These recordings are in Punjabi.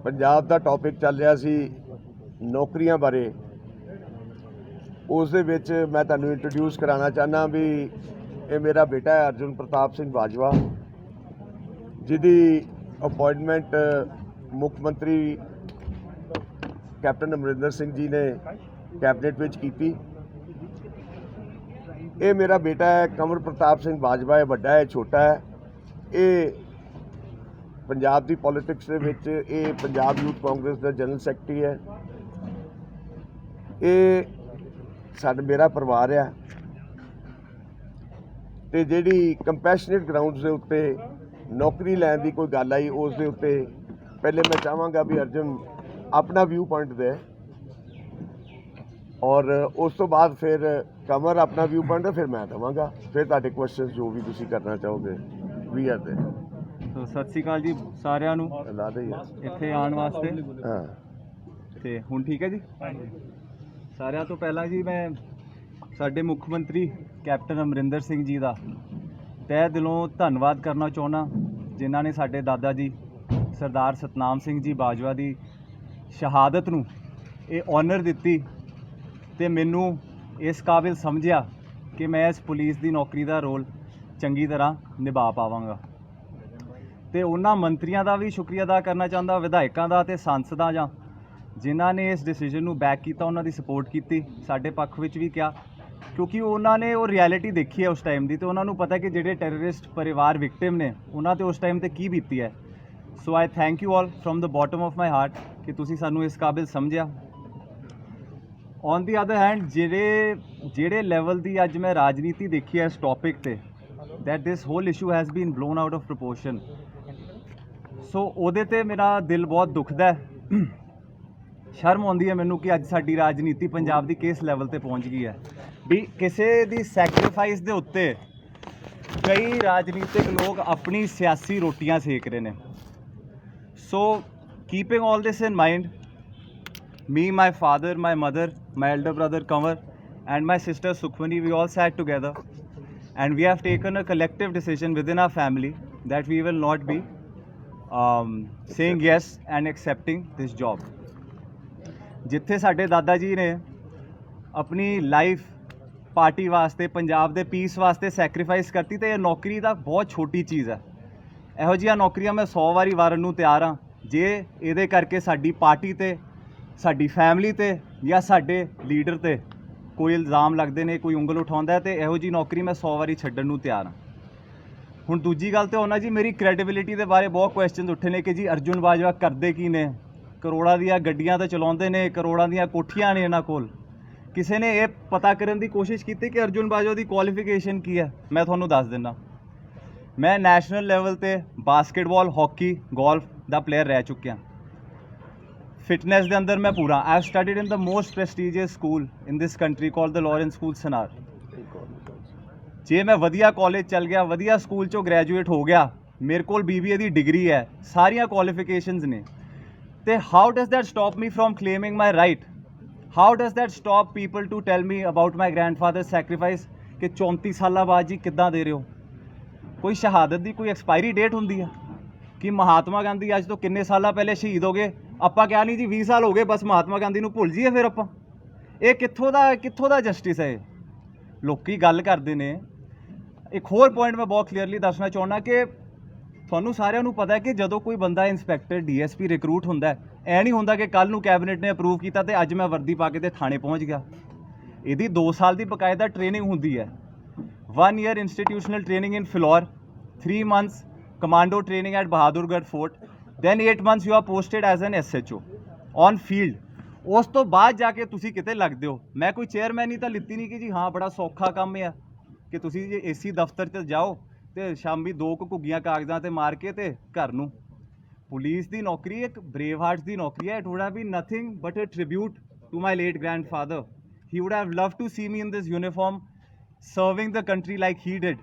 पंजाब का टॉपिक चल रहा सी नौकरियां बारे। उस दे विच मैं तुहानूं इंट्रोड्यूस कराना चाहना भी ये मेरा बेटा है अर्जुन प्रताप सिंह बाजवा, जिहदी अपॉइंटमेंट मुख्यमंत्री कैप्टन अमरिंदर सिंह जी ने कैबिनेट विच कीती। ये मेरा बेटा है कंवर प्रताप सिंह बाजवा है, वड्डा है छोटा है। ये पंजाब की पॉलिटिक्स दे विच ये पंजाब यूथ कांग्रेस का जनरल सैकटरी है। ये साडा मेरा परिवार है ते जिहड़ी कंपैशनेट ग्राउंड्स के उत्ते नौकरी लैण की कोई गल आई उस दे उत्ते पहले मैं चाहांगा भी अर्जुन अपना व्यू पॉइंट दे और उस तो बाद फिर कंवर अपना व्यू पॉइंट है, फिर मैं देवांगा, फिर तुहाडे क्वेश्चन जो भी तुसीं करना चाहोगे वी आर देयर। तो सत श्री अकाल जी सारिਆਂ ਨੂੰ ला दे ਇੱਥੇ ਆਉਣ ਵਾਸਤੇ। हाँ ਤੇ ਹੁਣ ਠੀਕ ਹੈ ਜੀ। ਸਾਰਿਆਂ ਤੋਂ ਪਹਿਲਾਂ ਜੀ ਮੈਂ ਸਾਡੇ ਮੁੱਖ ਮੰਤਰੀ ਕੈਪਟਨ ਅਮਰਿੰਦਰ ਸਿੰਘ ਜੀ ਦਾ ਤਹਿ ਦਿਲੋਂ ਧੰਨਵਾਦ ਕਰਨਾ ਚਾਹੁੰਦਾ, ਜਿਨ੍ਹਾਂ ਨੇ ਸਾਡੇ ਦਾਦਾ ਜੀ ਸਰਦਾਰ ਸਤਨਾਮ ਸਿੰਘ ਜੀ ਬਾਜਵਾ ਦੀ ਸ਼ਹਾਦਤ ਨੂੰ ਇਹ ਆਨਰ ਦਿੱਤੀ ਤੇ ਮੈਨੂੰ ਇਸ ਕਾਬਿਲ ਸਮਝਿਆ ਕਿ ਮੈਂ ਇਸ ਪੁਲਿਸ ਦੀ ਨੌਕਰੀ ਦਾ ਰੋਲ ਚੰਗੀ ਤਰ੍ਹਾਂ ਨਿਭਾ ਪਾਵਾਂਗਾ। ਤੇ ਉਹਨਾਂ ਮੰਤਰੀਆਂ ਦਾ ਵੀ ਸ਼ੁਕਰੀਆ ਅਦਾ ਕਰਨਾ ਚਾਹੁੰਦਾ, ਵਿਧਾਇਕਾਂ ਦਾ ਤੇ ਸਾਂਸਦਾਂ ਜਾਂ ਜਿਨ੍ਹਾਂ ਨੇ ਇਸ ਡਿਸੀਜਨ ਨੂੰ ਬੈਕ ਕੀਤਾ, ਉਹਨਾਂ ਦੀ ਸਪੋਰਟ ਕੀਤੀ, ਸਾਡੇ ਪੱਖ ਵਿੱਚ ਵੀ ਕਿਹਾ, ਕਿਉਂਕਿ ਉਹਨਾਂ ਨੇ ਉਹ ਰਿਐਲਿਟੀ ਦੇਖੀ ਹੈ ਉਸ ਟਾਈਮ ਦੀ ਤੇ ਉਹਨਾਂ ਨੂੰ ਪਤਾ ਕਿ ਜਿਹੜੇ ਟੈਰਰਿਸਟ ਪਰਿਵਾਰ ਵਿਕਟਿਮ ਨੇ ਉਹਨਾਂ ਤੇ ਉਸ ਟਾਈਮ ਤੇ ਕੀ ਬੀਤੀ ਹੈ। So I thank you all from the bottom of my heart ਕਿ ਤੁਸੀਂ ਸਾਨੂੰ ਇਸ ਕਾਬਿਲ ਸਮਝਿਆ। ਔਨ ਦੀ ਅਦਰ ਹੈਂਡ ਜਿਹੜੇ ਲੈਵਲ ਦੀ ਅੱਜ ਮੈਂ ਰਾਜਨੀਤੀ ਦੇਖੀ ਹੈ ਇਸ ਟੌਪਿਕ ਤੇ, that this whole issue has been blown out of proportion, so ਉਹਦੇ ਤੇ ਮੇਰਾ ਦਿਲ ਬਹੁਤ ਦੁਖਦਾ ਹੈ। ਸ਼ਰਮ ਆਉਂਦੀ ਹੈ ਮੈਨੂੰ ਕਿ ਅੱਜ ਸਾਡੀ ਰਾਜਨੀਤੀ ਪੰਜਾਬ ਦੀ ਕਿਸ ਲੈਵਲ ਤੇ ਪਹੁੰਚ ਗਈ ਹੈ ਵੀ ਕਿਸੇ ਦੀ ਸੈਕਰੀਫਾਈਸ ਦੇ ਉੱਤੇ ਕਈ ਰਾਜਨੀਤਿਕ ਲੋਕ ਆਪਣੀ ਸਿਆਸੀ ਰੋਟੀਆਂ ਸੇਕ ਰਹੇ ਨੇ। So keeping all this in mind, me, my father, my mother, my elder brother Kanwar and my sister Sukhmani, we all sat together and we have taken a collective decision within our family that we will not be saying yes and accepting this job. ਜਿੱਥੇ ਸਾਡੇ ਦਾਦਾ ਜੀ ਨੇ ਆਪਣੀ ਲਾਈਫ ਪਾਰਟੀ ਵਾਸਤੇ, ਪੰਜਾਬ ਦੇ ਪੀਸ ਵਾਸਤੇ ਸੈਕਰੀਫਾਈਸ ਕਰਤੀ ਤੇ ਇਹ ਨੌਕਰੀ ਤਾਂ ਬਹੁਤ ਛੋਟੀ ਚੀਜ਼ ਹੈ। ਇਹੋ ਜਿਹੀਆਂ ਨੌਕਰੀਆਂ ਮੈਂ 100 ਵਾਰੀ ਵਾਰਨ ਨੂੰ ਤਿਆਰ ਹਾਂ ਜੇ ਇਹਦੇ ਕਰਕੇ ਸਾਡੀ ਪਾਰਟੀ ਤੇ, ਸਾਡੀ ਫੈਮਿਲੀ ਤੇ ਜਾਂ ਸਾਡੇ ਲੀਡਰ ਤੇ ਕੋਈ ਇਲਜ਼ਾਮ ਲੱਗਦੇ ਨੇ, ਕੋਈ ਉਂਗਲ ਉਠਾਉਂਦਾ ਤੇ ਇਹੋ ਜਿਹੀ ਨੌਕਰੀ ਮੈਂ 100 ਵਾਰੀ ਛੱਡਣ ਨੂੰ ਤਿਆਰ ਹਾਂ। ਹੁਣ ਦੂਜੀ ਗੱਲ ਤੇ ਉਹਨਾਂ ਜੀ ਮੇਰੀ ਕ੍ਰੈਡੀਬਿਲਿਟੀ ਦੇ ਬਾਰੇ ਬਹੁਤ ਕੁਐਸਚਨਸ ਉੱਠੇ ਨੇ ਕਿ ਜੀ ਅਰਜੁਨ ਬਾਜਵਾ ਕਰਦੇ ਕੀ ਨੇ, ਕਰੋੜਾਂ ਦੀਆਂ ਗੱਡੀਆਂ ਤਾਂ ਚਲਾਉਂਦੇ ਨੇ, ਕਰੋੜਾਂ ਦੀਆਂ ਕੋਠੀਆਂ ਨੇ ਇਹਨਾਂ ਕੋਲ। ਕਿਸੇ ਨੇ ਇਹ ਪਤਾ ਕਰਨ ਦੀ ਕੋਸ਼ਿਸ਼ ਕੀਤੀ ਕਿ ਅਰਜੁਨ ਬਾਜਵਾ ਦੀ ਕੁਆਲੀਫਿਕੇਸ਼ਨ ਕੀ ਹੈ? ਮੈਂ ਤੁਹਾਨੂੰ ਦੱਸ ਦਿੰਦਾ, ਮੈਂ ਨੈਸ਼ਨਲ ਲੈਵਲ ਤੇ ਬਾਸਕਟਬਾਲ, ਹਾਕੀ, ਗੋਲਫ ਦਾ ਪਲੇਅਰ ਰਹਿ ਚੁੱਕਿਆ। ਫਿਟਨੈਸ ਦੇ ਅੰਦਰ ਮੈਂ ਪੂਰਾ, I have studied in the most prestigious school in this country called the Lawrence school Sanawar. ਜੇ ਮੈਂ ਵਧੀਆ ਕਾਲਜ ਚੱਲ ਗਿਆ, ਵਧੀਆ ਸਕੂਲ 'ਚੋਂ ਗ੍ਰੈਜੂਏਟ ਹੋ ਗਿਆ, ਮੇਰੇ ਕੋਲ BBA ਦੀ ਡਿਗਰੀ ਹੈ, ਸਾਰੀਆਂ ਕੁਆਲੀਫਿਕੇਸ਼ਨਸ ਨੇ, ਤੇ how does that stop me from claiming my right? How does that stop people to tell me about my grandfather sacrifice ਕਿ 34 ਸਾਲਾਂ ਬਾਅਦ ਜੀ ਕਿੱਦਾਂ ਦੇ ਰਹੇ ਹੋ? ਕੋਈ ਸ਼ਹਾਦਤ ਦੀ ਕੋਈ ਐਕਸਪਾਇਰੀ ਡੇਟ ਹੁੰਦੀ ਹੈ ਕਿ ਮਹਾਤਮਾ ਗਾਂਧੀ ਅੱਜ ਤੋਂ ਕਿੰਨੇ ਸਾਲਾਂ ਪਹਿਲੇ ਸ਼ਹੀਦ ਹੋ ਗਏ, ਆਪਾਂ ਕਿਹਾ ਨਹੀਂ ਜੀ 20 ਸਾਲ ਹੋ ਗਏ ਬਸ ਮਹਾਤਮਾ ਗਾਂਧੀ ਨੂੰ ਭੁੱਲ ਜਾਈਏ ਫਿਰ ਆਪਾਂ? ਇਹ ਕਿੱਥੋਂ ਦਾ ਜਸਟਿਸ ਹੈ? ਲੋਕੀ ਗੱਲ ਕਰਦੇ ਨੇ। ਇੱਕ ਹੋਰ ਪੁਆਇੰਟ ਮੈਂ ਬਹੁਤ ਕਲੀਅਰਲੀ ਦੱਸਣਾ ਚਾਹੁੰਦਾ ਕਿ ਤੁਹਾਨੂੰ ਸਾਰਿਆਂ ਨੂੰ ਪਤਾ ਹੈ ਕਿ ਜਦੋਂ ਕੋਈ ਬੰਦਾ ਇੰਸਪੈਕਟਰ, DSP ਰਿਕਰੂਟ ਹੁੰਦਾ, ਐ ਨਹੀਂ ਹੁੰਦਾ ਕਿ ਕੱਲ੍ਹ ਨੂੰ ਕੈਬਨਿਟ ਨੇ ਅਪਰੂਵ ਕੀਤਾ ਤੇ ਅੱਜ ਮੈਂ ਵਰਦੀ ਪਾ ਕੇ ਤੇ ਥਾਣੇ ਪਹੁੰਚ ਗਿਆ। ਇਹਦੀ 2 ਸਾਲ ਦੀ ਬਕਾਇਦਾ ਟ੍ਰੇਨਿੰਗ ਹੁੰਦੀ ਹੈ। 1 year institutional training in Phillaur, 3 months commando training at Bahadurgarh Fort, then 8 months you are posted as an SHO on field। ਉਸ ਤੋਂ ਬਾਅਦ ਜਾ ਕੇ ਤੁਸੀਂ ਕਿਤੇ ਲੱਗਦੇ ਹੋ। ਮੈਂ ਕੋਈ ਚੇਅਰਮੈਨ ਹੀ ਤਾਂ ਲਿੱਤੀ ਨਹੀਂ ਕਿ ਜੀ ਹਾਂ ਬੜਾ ਸੌਖਾ ਕੰਮ ਹੈ ਕਿ ਤੁਸੀਂ ਜੇ AC ਦਫ਼ਤਰ 'ਚ ਜਾਓ ਤੇ ਸ਼ਾਮੀ 2 ਘੁੱਗੀਆਂ ਕਾਗਜ਼ਾਂ ਤੇ ਮਾਰ ਕੇ ਤੇ ਘਰ ਨੂੰ। ਪੁਲਿਸ ਦੀ ਨੌਕਰੀ ਇੱਕ ਬਰੇਵ ਹਾਰਟਸ ਦੀ ਨੌਕਰੀ ਹੈ। It would have been nothing but a tribute to my late grandfather. He would have loved to see me in this uniform serving the country like he did.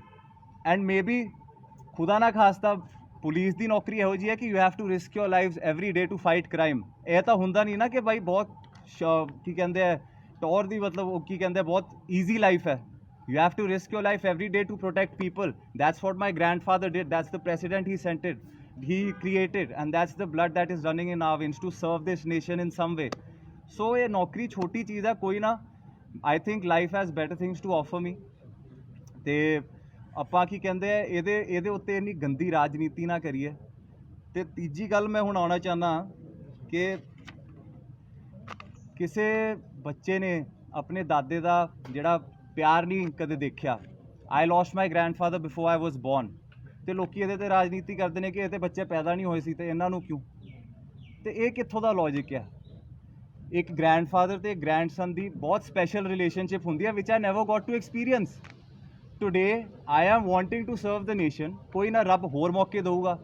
And maybe ਖੁਦਾ ਨਾ ਖਾਸਤਾ ਪੁਲਿਸ ਦੀ ਨੌਕਰੀ ਇਹੋ ਜਿਹੀ ਹੈ ਕਿ you have to risk your lives every day to fight crime. ਇਹ ਤਾਂ ਹੁੰਦਾ ਨਹੀਂ ਨਾ ਕਿ ਬਾਈ ਬਹੁਤ ਕੀ ਕਹਿੰਦੇ ਹੈ ਟੌਰ ਦੀ, ਮਤਲਬ ਉਹ ਕੀ ਕਹਿੰਦੇ ਬਹੁਤ ਈਜ਼ੀ ਲਾਈਫ ਹੈ। You have to risk your life every day to protect people. That's what my grandfather did. That's the precedent he set it. he created, and that's the blood that is running in our veins to serve this nation in some way. So ये नौकरी छोटी चीज़ है कोई ना. I think life has better things to offer me. ਤੇ ਆਪਾਂ ਕੀ ਕਹਿੰਦੇ ਆ ਇਹਦੇ ਉੱਤੇ ਇੰਨੀ ਗੰਦੀ ਰਾਜਨੀਤੀ ਨਾ ਕਰੀਏ. ਤੇ ਤੀਜੀ ਗੱਲ ਮੈਂ ਹੁਣ ਆਉਣਾ ਚਾਹੁੰਦਾ ਕਿ ਕਿਸੇ ਬੱਚੇ ਨੇ ਆਪਣੇ ਦਾਦੇ ਦਾ ਜਿਹੜਾ ਪਿਆਰ ਨਹੀਂ ਕਦੇ ਦੇਖਿਆ. I lost my grandfather before I was born. ਤੇ ਲੋਕੀ ਇਹਦੇ ਤੇ ਰਾਜਨੀਤੀ ਕਰਦੇ ਨੇ ਕਿ ਇਹ ਤੇ ਬੱਚੇ ਪੈਦਾ ਨਹੀਂ ਹੋਏ ਸੀ ਤੇ ਇਹਨਾਂ ਨੂੰ ਕਿਉਂ. ਤੇ ਇਹ ਕਿੱਥੋਂ ਦਾ ਲੌਜਿਕ ਹੈ. ਇੱਕ ਗ੍ਰੈਂਡਫਾਦਰ ਤੇ ਗ੍ਰੈਂਡਸਨ ਦੀ ਬਹੁਤ ਸਪੈਸ਼ਲ ਰਿਲੇਸ਼ਨਸ਼ਿਪ ਹੁੰਦੀ ਹੈ ਵਿਚ I never got to experience. Today I am wanting to serve the nation. ਕੋਈ ਨਾ ਰੱਬ ਹੋਰ ਮੌਕੇ ਦੇਊਗਾ.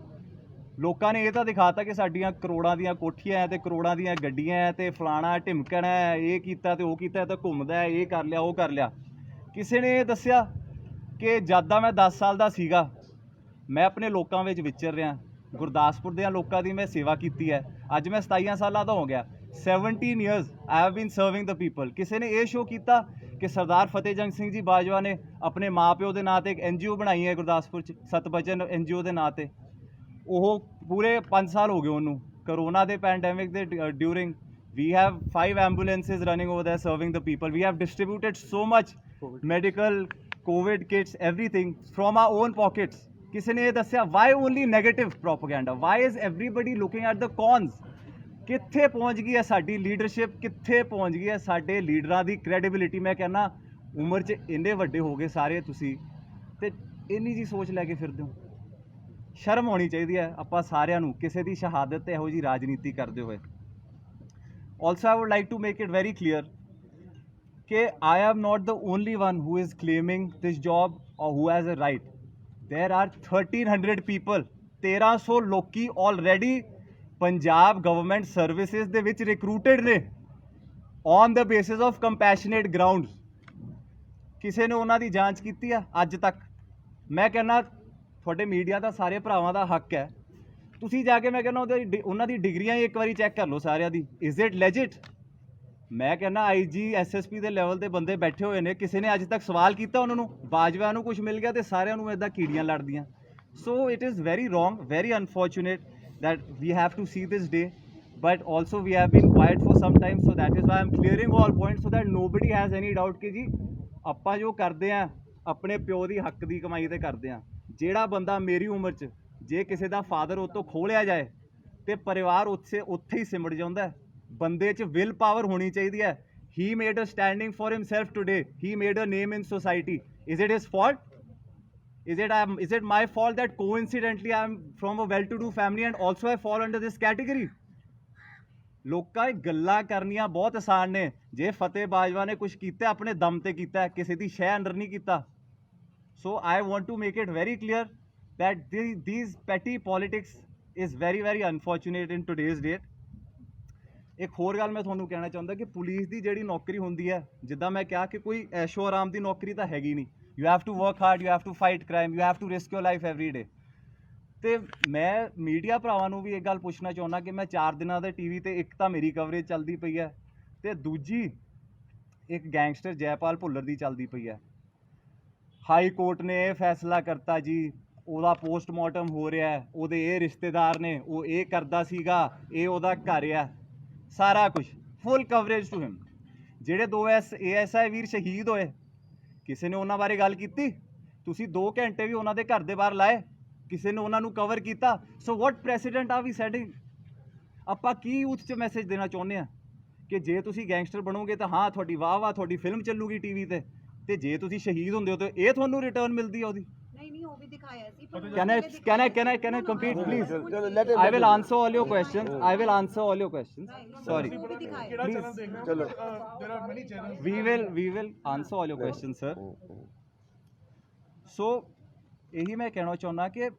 ਲੋਕਾਂ ਨੇ ਇਹ ਤਾਂ ਦਿਖਾਤਾ ਕਿ ਸਾਡੀਆਂ ਕਰੋੜਾਂ ਦੀਆਂ ਕੋਠੀਆਂ ਤੇ ਕਰੋੜਾਂ ਦੀਆਂ ਗੱਡੀਆਂ ਤੇ ਫਲਾਣਾ ਢਿਮਕਣਾ ਇਹ ਕੀਤਾ ਤੇ ਉਹ ਕੀਤਾ ਤੇ ਘੁੰਮਦਾ ਇਹ ਕਰ ਲਿਆ ਉਹ ਕਰ ਲਿਆ. ਕਿਸੇ ਨੇ ਇਹ ਦੱਸਿਆ ਕਿ ਜਦ ਦਾ ਮੈਂ 10 ਸਾਲ ਦਾ ਸੀਗਾ ਮੈਂ ਆਪਣੇ ਲੋਕਾਂ ਵਿੱਚ ਵਿਚਰ ਰਿਹਾ. ਗੁਰਦਾਸਪੁਰ ਦੇ ਲੋਕਾਂ ਦੀ ਮੈਂ ਸੇਵਾ ਕੀਤੀ ਹੈ. ਅੱਜ ਮੈਂ 27 ਸਾਲਾਂ ਦਾ ਹੋ ਗਿਆ. 17 years I have been serving the people. ਕਿਸੇ ਨੇ ਇਹ ਸ਼ੋਅ ਕੀਤਾ ਕਿ ਸਰਦਾਰ ਫਤਿਹ ਜੰਗ ਸਿੰਘ ਜੀ ਬਾਜਵਾ ਨੇ ਆਪਣੇ ਮਾਪਿਓ ਦੇ ਨਾਂ ਤੇ ਇੱਕ NGO ਬਣਾਈ ਹੈ ਗੁਰਦਾਸਪੁਰ 'ਚ, ਸਤਬਚਨ NGO ਦੇ ਨਾਂ ਤੇ. ਉਹ ਪੂਰੇ 5 ਸਾਲ ਹੋ ਗਏ ਉਹਨੂੰ. ਕਰੋਨਾ ਦੇ ਪੈਂਡੈਮਿਕ ਦੇ during we have 5 ambulances running over there serving the people. We have distributed so much medical COVID kits, everything from our own pockets. ਕਿਸੇ ਨੇ ਇਹ ਦੱਸਿਆ why only negative propaganda? Why is everybody looking at the cons? ਕਿੱਥੇ ਪਹੁੰਚ ਗਈ ਹੈ ਸਾਡੀ ਲੀਡਰਸ਼ਿਪ, ਕਿੱਥੇ ਪਹੁੰਚ ਗਈ ਹੈ ਸਾਡੇ ਲੀਡਰਾਂ ਦੀ ਕ੍ਰੈਡੀਬਿਲਿਟੀ. ਮੈਂ ਕਹਿੰਦਾ ਉਮਰ 'ਚ ਇੰਨੇ ਵੱਡੇ ਹੋ ਗਏ ਸਾਰੇ ਤੁਸੀਂ ਤੇ ਇੰਨੀ ਜੀ ਸੋਚ ਲੈ ਕੇ ਫਿਰਦੇ ਹੋ. ਸ਼ਰਮ ਹੋਣੀ ਚਾਹੀਦੀ ਹੈ ਆਪਾਂ ਸਾਰਿਆਂ ਨੂੰ ਕਿਸੇ ਦੀ ਸ਼ਹਾਦਤ ਤੇ ਇਹੋ ਜੀ ਰਾਜਨੀਤੀ ਕਰਦੇ ਹੋਏ. Also I would like to make it very clear ਕਿ I am not the only one who is claiming this job or who has a right. There are 1300 people, 1300 ਲੋਕੀ already ਪੰਜਾਬ ਗਵਰਨਮੈਂਟ ਸਰਵਿਸਿਜ਼ ਦੇ ਵਿੱਚ ਰਿਕਰੂਟਡ ਨੇ on the basis of compassionate grounds. ਕਿਸੇ ਨੇ ਉਹਨਾਂ ਦੀ ਜਾਂਚ ਕੀਤੀ ਆ ਅੱਜ ਤੱਕ? ਮੈਂ ਕਹਿੰਦਾ ਤੁਹਾਡੇ ਮੀਡੀਆ ਦਾ ਸਾਰੇ ਭਰਾਵਾਂ ਦਾ ਹੱਕ ਹੈ ਤੁਸੀਂ ਜਾ ਕੇ ਮੈਂ ਕਹਿੰਦਾ ਉਹਨਾਂ ਦੀ ਡਿਗਰੀਆਂ ਇੱਕ ਵਾਰੀ ਚੈੱਕ ਕਰ ਲਓ ਸਾਰਿਆਂ ਦੀ. Is it ਲੈਜਿਟ? ਮੈਂ ਕਹਿੰਦਾ IG SSP ਦੇ ਲੈਵਲ ਤੇ ਬੰਦੇ ਬੈਠੇ ਹੋਏ ਨੇ. ਕਿਸੇ ਨੇ ਅੱਜ ਤੱਕ ਸਵਾਲ ਕੀਤਾ ਉਹਨਾਂ ਨੂੰ? ਬਾਜਵਾ ਨੂੰ ਕੁਝ ਮਿਲ ਗਿਆ ਤੇ ਸਾਰਿਆਂ ਨੂੰ ਇੱਦਾਂ ਕੀੜੀਆਂ ਲੜਦੀਆਂ. So it is very wrong, very unfortunate that we have to see this day, but also we have been quiet for some time, so that is why I am clearing all points so that nobody has any doubt ਕਿ ਜੀ ਆਪਾਂ ਜੋ ਕਰਦੇ ਆ ਆਪਣੇ ਪਿਓ ਦੀ ਹੱਕ ਦੀ ਕਮਾਈ ਤੇ ਕਰਦੇ ਆ. ਜਿਹੜਾ ਬੰਦਾ ਮੇਰੀ ਉਮਰ 'ਚ ਜੇ ਕਿਸੇ ਦਾ ਫਾਦਰ ਉਹ ਤੋਂ ਖੋਹ ਲਿਆ ਜਾਏ ਤੇ ਪਰਿਵਾਰ ਉੱਥੇ ਹੀ ਸਿਮਟ ਜਾਂਦਾ. ਬੰਦੇ 'ਚ ਵਿਲ ਪਾਵਰ ਹੋਣੀ ਚਾਹੀਦੀ ਹੈ. he made a standing for himself today, he made a name in society. Is it his fault? Is it my fault that coincidentally I am from a well-to-do family and also I fall under this category? ਲੋਕਾਂ ਇਹ ਗੱਲਾਂ ਕਰਨੀਆਂ ਬਹੁਤ ਆਸਾਨ ਨੇ. ਜੇ ਫਤਿਹ ਬਾਜਵਾ ਨੇ ਕੁਝ ਕੀਤਾ ਆਪਣੇ ਦਮ ਤੇ ਕੀਤਾ, ਕਿਸੇ ਦੀ ਸ਼ੈ ਅੰਡਰ ਨਹੀਂ ਕੀਤਾ. So I want to make it very clear that these petty politics is very very unfortunate in today's date. ਇੱਕ ਹੋਰ ਗੱਲ ਮੈਂ ਤੁਹਾਨੂੰ ਕਹਿਣਾ ਚਾਹੁੰਦਾ ਕਿ ਪੁਲਿਸ ਦੀ ਜਿਹੜੀ ਨੌਕਰੀ ਹੁੰਦੀ ਹੈ, ਜਿੱਦਾਂ ਮੈਂ ਕਿਹਾ ਕਿ ਕੋਈ ਐਸ਼ੋ ਆਰਾਮ ਦੀ ਨੌਕਰੀ ਤਾਂ ਹੈਗੀ ਨਹੀਂ. You have to work hard, you have to fight crime, you have to risk your life every day. ਤੇ ਮੈਂ ਮੀਡੀਆ ਭਰਾਵਾਂ ਨੂੰ ਵੀ ਇੱਕ ਗੱਲ ਪੁੱਛਣਾ ਚਾਹੁੰਦਾ ਕਿ ਮੈਂ 4 ਦਿਨਾਂ ਦੇ TV ਤੇ ਇੱਕ ਤਾਂ ਮੇਰੀ ਕਵਰੇਜ ਚੱਲਦੀ ਪਈ ਹੈ ਤੇ ਦੂਜੀ ਇੱਕ ਗੈਂਗਸਟਰ ਜੈਪਾਲ ਭੁੱਲਰ ਦੀ ਚੱਲਦੀ ਪਈ ਹੈ. ਹਾਈ ਕੋਰਟ ਨੇ ਇਹ ਫੈਸਲਾ ਕਰਤਾ ਜੀ ਉਹਦਾ ਪੋਸਟਮਾਰਟਮ ਹੋ ਰਿਹਾ, ਉਹਦੇ ਇਹ ਰਿਸ਼ਤੇਦਾਰ ਨੇ, ਉਹ ਇਹ ਕਰਦਾ ਸੀਗਾ, ਇਹ ਉਹਦਾ ਘਰ ਆ, ਸਾਰਾ ਕੁਝ ਫੁੱਲ ਕਵਰੇਜ ਟੂ ਹਿਮ. ਜਿਹੜੇ 2 ASI ਵੀਰ ਸ਼ਹੀਦ ਹੋਏ ਕਿਸੇ ਨੇ ਉਹਨਾਂ ਬਾਰੇ ਗੱਲ ਕੀਤੀ? ਤੁਸੀਂ 2 ਘੰਟੇ ਵੀ ਉਹਨਾਂ ਦੇ ਘਰ ਦੇ ਬਾਹਰ ਲਾਏ? ਕਿਸੇ ਨੇ ਉਹਨਾਂ ਨੂੰ ਕਵਰ ਕੀਤਾ? ਸੋ ਵਾਟ ਪ੍ਰੈਸੀਡੈਂਟ ਆਰ ਵੀ ਸੈਟਿੰਗ? ਆਪਾਂ ਕੀ ਯੂਥ 'ਚ ਮੈਸੇਜ ਦੇਣਾ ਚਾਹੁੰਦੇ ਆ ਕਿ ਜੇ ਤੁਸੀਂ ਗੈਂਗਸਟਰ ਬਣੋਗੇ ਤਾਂ ਹਾਂ ਤੁਹਾਡੀ ਵਾਹ ਤੁਹਾਡੀ ਫਿਲਮ ਚੱਲੂਗੀ TV ਤੇ ਜੇ ਤੁਸੀਂ ਸ਼ਹੀਦ ਹੁੰਦੇ ਹੋ ਤਾਂ ਇਹ ਤੁਹਾਨੂੰ ਰਿਟਰਨ ਮਿਲਦੀ ਆ ਉਹਦੀ? ਨਹੀਂ ਉਹ ਵੀ ਦਿਖਾਇਆ ਸੀ. Can I complete please? I will answer all your questions. I will answer all your questions. Sorry. Please. ਚਲੋ There are many channels. We will answer all your questions, sir. So ਇਹੀ ਮੈਂ ਕਹਿਣਾ ਚਾਹੁੰਦਾ ਕਿ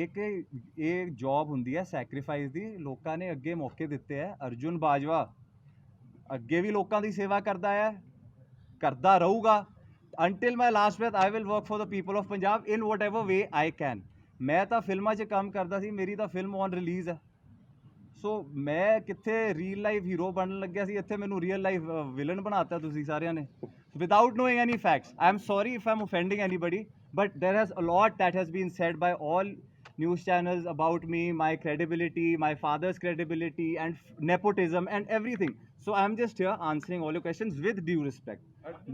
ਇੱਕ ਇਹ ਜੌਬ ਹੁੰਦੀ ਹੈ ਸੈਕਰੀਫਾਈਸ ਦੀ. ਲੋਕਾਂ ਨੇ ਅੱਗੇ ਮੌਕੇ ਦਿੱਤੇ ਹੈ. ਅਰਜੁਨ ਬਾਜਵਾ ਅੱਗੇ ਵੀ ਲੋਕਾਂ ਦੀ ਸੇਵਾ ਕਰਦਾ ਹੈ, ਕਰਦਾ ਰਹੂਗਾ. until my last breath I will work for the people of Punjab in whatever way I can. ਮੈਂ ਤਾਂ ਫਿਲਮਾਂ 'ਚ ਕੰਮ ਕਰਦਾ ਸੀ, ਮੇਰੀ ਤਾਂ ਫਿਲਮ ਔਨ ਰਿਲੀਜ਼ ਹੈ. ਸੋ ਮੈਂ ਕਿੱਥੇ ਰੀਅਲ ਲਾਈਫ ਹੀਰੋ ਬਣਨ ਲੱਗਿਆ ਸੀ, ਇੱਥੇ ਮੈਨੂੰ ਰੀਅਲ ਲਾਈਫ ਵਿਲਨ ਬਣਾਤਾ ਤੁਸੀਂ ਸਾਰਿਆਂ ਨੇ without knowing any facts. I am sorry if I am offending anybody, but there has a lot that has been said by all news channels about me, my credibility, my father's credibility, and nepotism and everything. So I'm just here answering all your questions with due respect.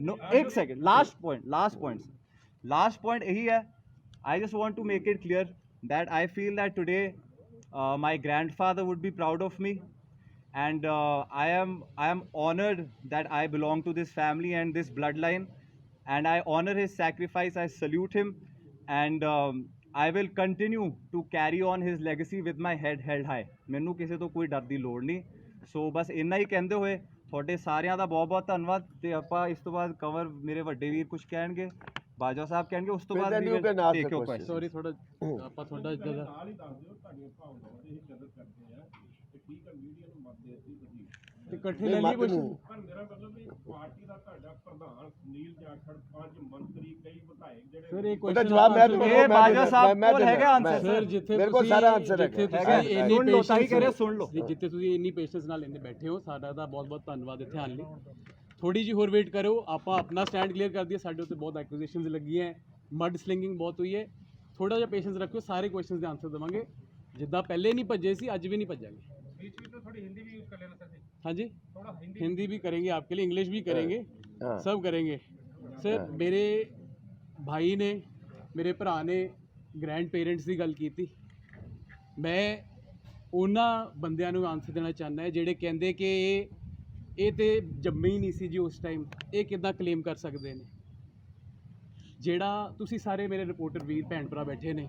No, एक second. Last point. Last point यही है. I just want to make it clear that I feel that today my grandfather would be proud of me, and I am honored that I belong to this family and this bloodline, and I honor his sacrifice. I salute him, and I will continue to carry on his legacy with my head held high. ਮੈਨੂੰ ਕਿਸੇ ਤੋਂ ਕੋਈ ਡਰ ਦੀ ਲੋੜ ਨਹੀਂ. ਸੋ ਬਸ ਇੰਨਾ ਹੀ ਕਹਿੰਦੇ ਹੋਏ ਤੁਹਾਡੇ ਸਾਰਿਆਂ ਦਾ ਬਹੁਤ ਬਹੁਤ ਧੰਨਵਾਦ. ਤੇ ਆਪਾਂ ਇਸ ਤੋਂ ਬਾਅਦ ਕਵਰ ਮੇਰੇ ਵੱਡੇ ਵੀਰ ਕੁਝ ਕਹਿਣਗੇ, ਬਾਜਵਾ ਸਾਹਿਬ ਕਹਿਣਗੇ, ਉਸ ਤੋਂ ਬਾਅਦ Then you can ask the take you question. Question. Sorry ਥੋੜਾ ਆਪਾਂ ਤੁਹਾਡਾ ਇੱਦਾਂ ਦਾ ਨਾਲ ਹੀ ਦੱਸ ਦਿਓ ਤੁਹਾਡੀਆਂ ਭਾਵਨਾਵਾਂ ਤੇ ਇਹ ਕਦਰ ਕਰਦੇ ਆ ਤੇ ਠੀਕ ਹੈ ਮੀਡੀਆ ਨੂੰ ਮਤ ਦੇ ਦਿੱਤੀ ਤੁਸੀਂ ਤੇ ਇਕੱਠੇ ਲੈ ਲਈ ਕੁਐਸਚਨ ਪਰ ਮੇਰਾ ਮਤਲਬ ਵੀ ਪਾਰਟੀ ਦਾ ਤੁਹਾਡਾ ਪ੍ਰਧਾਨ ਸੁਨੀਲ ਜਾਖੜ 5 ਮੰਤਰੀ ਕਈ ਵਿਧਾਇਕ ਜਿਹੜੇ ਸਰ ਇਹ ਉਹਦਾ ਕੁਐਸਚਨ ਜਵਾਬ ਮੈਂ ਦੂੰਗਾ, ਇਹ ਬਾਜਵਾ ਸਾਹਿਬ ਮੈਂ ਕੋਲ ਦੇਣਾ, ਹੈਗਾ ਮੈਂ- answer, ਸਰ ਜਿੱਥੇ ਮੇਰੇ ਕੋਲ ਤੁਸੀਂ ਸਾਰਾ answer ਜਿੱਥੇ ਹੈਗਾ। ਤੁਸੀਂ ਇੰਨੀ ਸੁਣ ਲਓ, ਤਾਂ ਹੀ ਕਹਿ ਰਿਹਾ, patience- ਸੁਣ ਲਓ. ਜਿੱਥੇ ਤੁਸੀਂ ਇੰਨੀ ਪੇਸ਼ੈਂਸ ਨਾਲ ਇੰਨੇ ਬੈਠੇ ਹੋ, ਸਾਡਾ ਦਾ ਬਹੁਤ ਬਹੁਤ ਧੰਨਵਾਦ ਇੱਥੇ ਆਉਣ ਲਈ. ਥੋੜੀ ਜਿਹੀ ਹੋਰ ਵੇਟ ਕਰੋ, ਆਪਾਂ ਆਪਣਾ ਸਟੈਂਡ ਕਲੀਅਰ ਕਰ ਦਈਏ. ਸਾਡੇ ਉੱਤੇ ਬਹੁਤ ਐਕੁਜ਼ੀਸ਼ਨਸ ਲੱਗੀਆਂ, ਮਡ ਸਲਿੰਗਿੰਗ ਬਹੁਤ ਹੋਈ ਹੈ. ਥੋੜਾ ਜਿਹਾ ਪੇਸ਼ੈਂਸ ਰੱਖਿਓ, ਸਾਰੇ ਕੁਐਸਚਨਸ ਦੇ ਆਨਸਰ ਦੇਵਾਂਗੇ. ਜਿੱਦਾਂ ਪਹਿਲੇ ਨਹੀਂ ਭੱਜੇ ਸੀ, ਅੱਜ भी नहीं भजाएंगे. बीच में तो थोड़ी हिंदी भी यूज कर लेना सर हाँ जी, थोड़ा हिंदी हिंदी भी करेंगे आपके लिए, इंग्लिश भी करेंगे, हाँ। सब करेंगे. सर मेरे भाई ने, मेरे भरा ने ग्रैंड पेरेंट्स की गल की. मैं ਉਹਨਾਂ ਬੰਦਿਆਂ ਨੂੰ ਆਨਸਰ ਦੇਣਾ ਚਾਹੁੰਦਾ ਹੈ ਜਿਹੜੇ ਕਹਿੰਦੇ ਕਿ ਇਹ ਤੇ ਜੰਮੇ ਹੀ ਨਹੀਂ ਸੀ ਜੀ ਉਸ ਟਾਈਮ, ਇਹ ਕਿੱਦਾਂ ਕਲੇਮ ਕਰ ਸਕਦੇ ਨੇ. ਜਿਹੜਾ ਤੁਸੀਂ ਸਾਰੇ ਮੇਰੇ ਰਿਪੋਰਟਰ ਵੀਰ ਭੈਣ ਭਰਾ ਬੈਠੇ ਨੇ,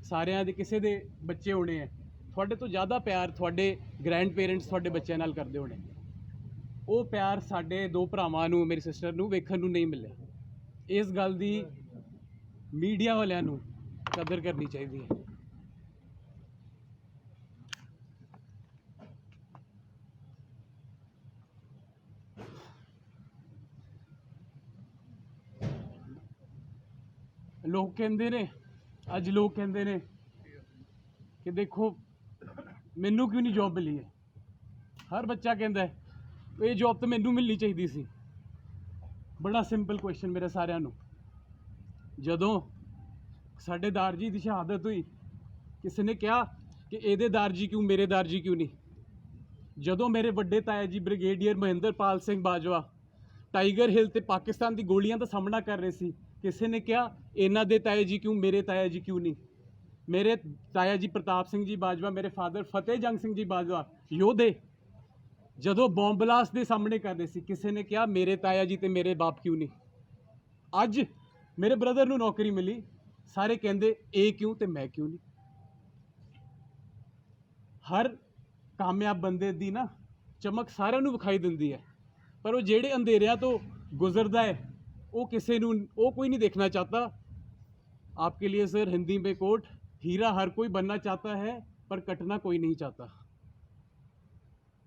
ਸਾਰਿਆਂ ਦੇ ਕਿਸੇ ਦੇ ਬੱਚੇ ਹੋਣੇ ਆ, ਤੁਹਾਡੇ ਤੋਂ ਜ਼ਿਆਦਾ ਪਿਆਰ ਤੁਹਾਡੇ ਗ੍ਰੈਂਡ ਪੇਰੈਂਟਸ ਤੁਹਾਡੇ ਬੱਚਿਆਂ ਨਾਲ ਕਰਦੇ ਹੋਣੇ. ਉਹ ਪਿਆਰ ਸਾਡੇ ਦੋ ਭਰਾਵਾਂ ਨੂੰ, ਮੇਰੀ ਸਿਸਟਰ ਨੂੰ ਵੇਖਣ ਨੂੰ ਨਹੀਂ ਮਿਲਿਆ. ਇਸ ਗੱਲ ਦੀ ਮੀਡੀਆ ਵਾਲਿਆਂ ਨੂੰ ਕਦਰ ਕਰਨੀ ਚਾਹੀਦੀ ਹੈ. ਲੋਕ ਕਹਿੰਦੇ ਨੇ, ਅੱਜ ਲੋਕ ਕਹਿੰਦੇ ਨੇ ਕਿ ਦੇਖੋ ਮੈਨੂੰ ਕਿਉਂ ਨਹੀਂ ਜੌਬ ਮਿਲੀ ਹੈ. ਹਰ ਬੱਚਾ ਕਹਿੰਦਾ ਹੈ ਇਹ ਜੌਬ ਤਾਂ ਮੈਨੂੰ ਮਿਲਣੀ ਚਾਹੀਦੀ ਸੀ. ਬੜਾ ਸਿੰਪਲ ਕੁਐਸਚਨ ਮੇਰੇ ਸਾਰਿਆਂ ਨੂੰ. ਜਦੋਂ ਸਾਡੇ ਦਾਰਜੀ ਦੀ ਸ਼ਹਾਦਤ ਹੋਈ, ਕਿਸੇ ਨੇ ਕਿਹਾ ਕਿ ਇਹਦੇ ਦਾਰਜੀ ਕਿਉਂ, ਮੇਰੇ ਦਾਰਜੀ ਕਿਉਂ ਨਹੀਂ. ਜਦੋਂ ਮੇਰੇ ਵੱਡੇ ਤਾਇਆ ਜੀ ਬ੍ਰਿਗੇਡੀਅਰ ਮਹਿੰਦਰਪਾਲ ਸਿੰਘ ਬਾਜਵਾ ਟਾਈਗਰ ਹਿੱਲ ਤੇ ਪਾਕਿਸਤਾਨ ਦੀ ਗੋਲੀਆਂ ਦਾ ਸਾਹਮਣਾ ਕਰ ਰਹੇ ਸੀ, ਕਿਸੇ ਨੇ ਕਿਹਾ ਇਹਨਾਂ ਦੇ ਤਾਇਆ ਜੀ ਕਿਉਂ, ਮੇਰੇ ਤਾਇਆ ਜੀ ਕਿਉਂ ਨਹੀਂ. ਮੇਰੇ ਤਾਇਆ ਜੀ ਪ੍ਰਤਾਪ ਸਿੰਘ ਜੀ ਬਾਜਵਾ, ਮੇਰੇ ਫਾਦਰ ਫਤਿਹ ਜੰਗ ਸਿੰਘ ਜੀ ਬਾਜਵਾ ਯੋਧੇ, ਜਦੋਂ ਬੰਬ ਬਲਾਸਟ ਦੇ ਸਾਹਮਣੇ ਕਰਦੇ ਸੀ, ਕਿਸੇ ਨੇ ਕਿਹਾ ਮੇਰੇ ਤਾਇਆ ਜੀ ਤੇ ਮੇਰੇ ਬਾਪ ਕਿਉਂ ਨਹੀਂ. ਅੱਜ ਮੇਰੇ ਬ੍ਰਦਰ ਨੂੰ ਨੌਕਰੀ ਮਿਲੀ, ਸਾਰੇ ਕਹਿੰਦੇ ਇਹ ਕਿਉਂ ਤੇ ਮੈਂ ਕਿਉਂ ਨਹੀਂ. ਹਰ ਕਾਮਯਾਬ ਬੰਦੇ ਦੀ ਨਾ ਚਮਕ ਸਾਰਿਆਂ ਨੂੰ ਵਿਖਾਈ ਦਿੰਦੀ ਹੈ, ਪਰ ਉਹ ਜਿਹੜੇ ਅੰਧੇਰਿਆਂ ਤੋਂ ਗੁਜ਼ਰਦਾ ਹੈ वो किसी वो कोई नहीं देखना चाहता. आपके लिए सर हिंदी में कोट, हीरा हर कोई बनना चाहता है पर कटना कोई नहीं चाहता.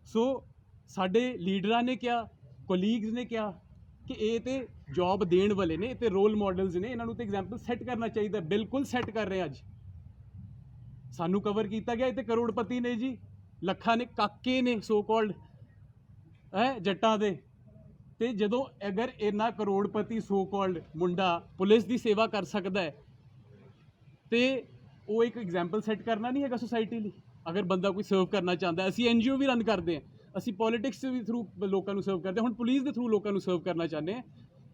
सो साडे लीडरां ने क्या, कोलीग्स ने क्या कि ये तो जॉब देण वाले ने, ये रोल मॉडल्स ने, इन्हों तो एग्जाम्पल सैट करना चाहिए. बिल्कुल सैट कर रहे हैं. अज सानू कवर किया गया, ये तो करोड़पति ने जी, लखा ने काके ने सो कॉल्ड है जट्टां दे. ਤੇ ਜਦੋਂ ਅਗਰ ਇੰਨਾ ਕਰੋੜਪਤੀ ਸੋ ਕਾਲਡ ਮੁੰਡਾ ਪੁਲਿਸ ਦੀ ਸੇਵਾ ਕਰ ਸਕਦਾ ਹੈ ਤੇ ਉਹ ਇੱਕ ਐਗਜ਼ਾਮਪਲ ਸੈੱਟ ਕਰਨਾ ਨਹੀਂ ਹੈਗਾ ਸੋਸਾਇਟੀ ਲਈ. ਅਗਰ ਬੰਦਾ ਕੋਈ ਸਰਵ ਕਰਨਾ ਚਾਹੁੰਦਾ, ਅਸੀਂ NGO ਵੀ ਰਨ ਕਰਦੇ ਹਾਂ, ਅਸੀਂ ਪੋਲੀਟਿਕਸ ਵੀ ਥਰੂ ਲੋਕਾਂ ਨੂੰ ਸਰਵ ਕਰਦੇ ਹਾਂ, ਹੁਣ ਪੁਲਿਸ ਦੇ ਥਰੂ ਲੋਕਾਂ ਨੂੰ ਸਰਵ ਕਰਨਾ ਚਾਹੁੰਦੇ ਹਾਂ,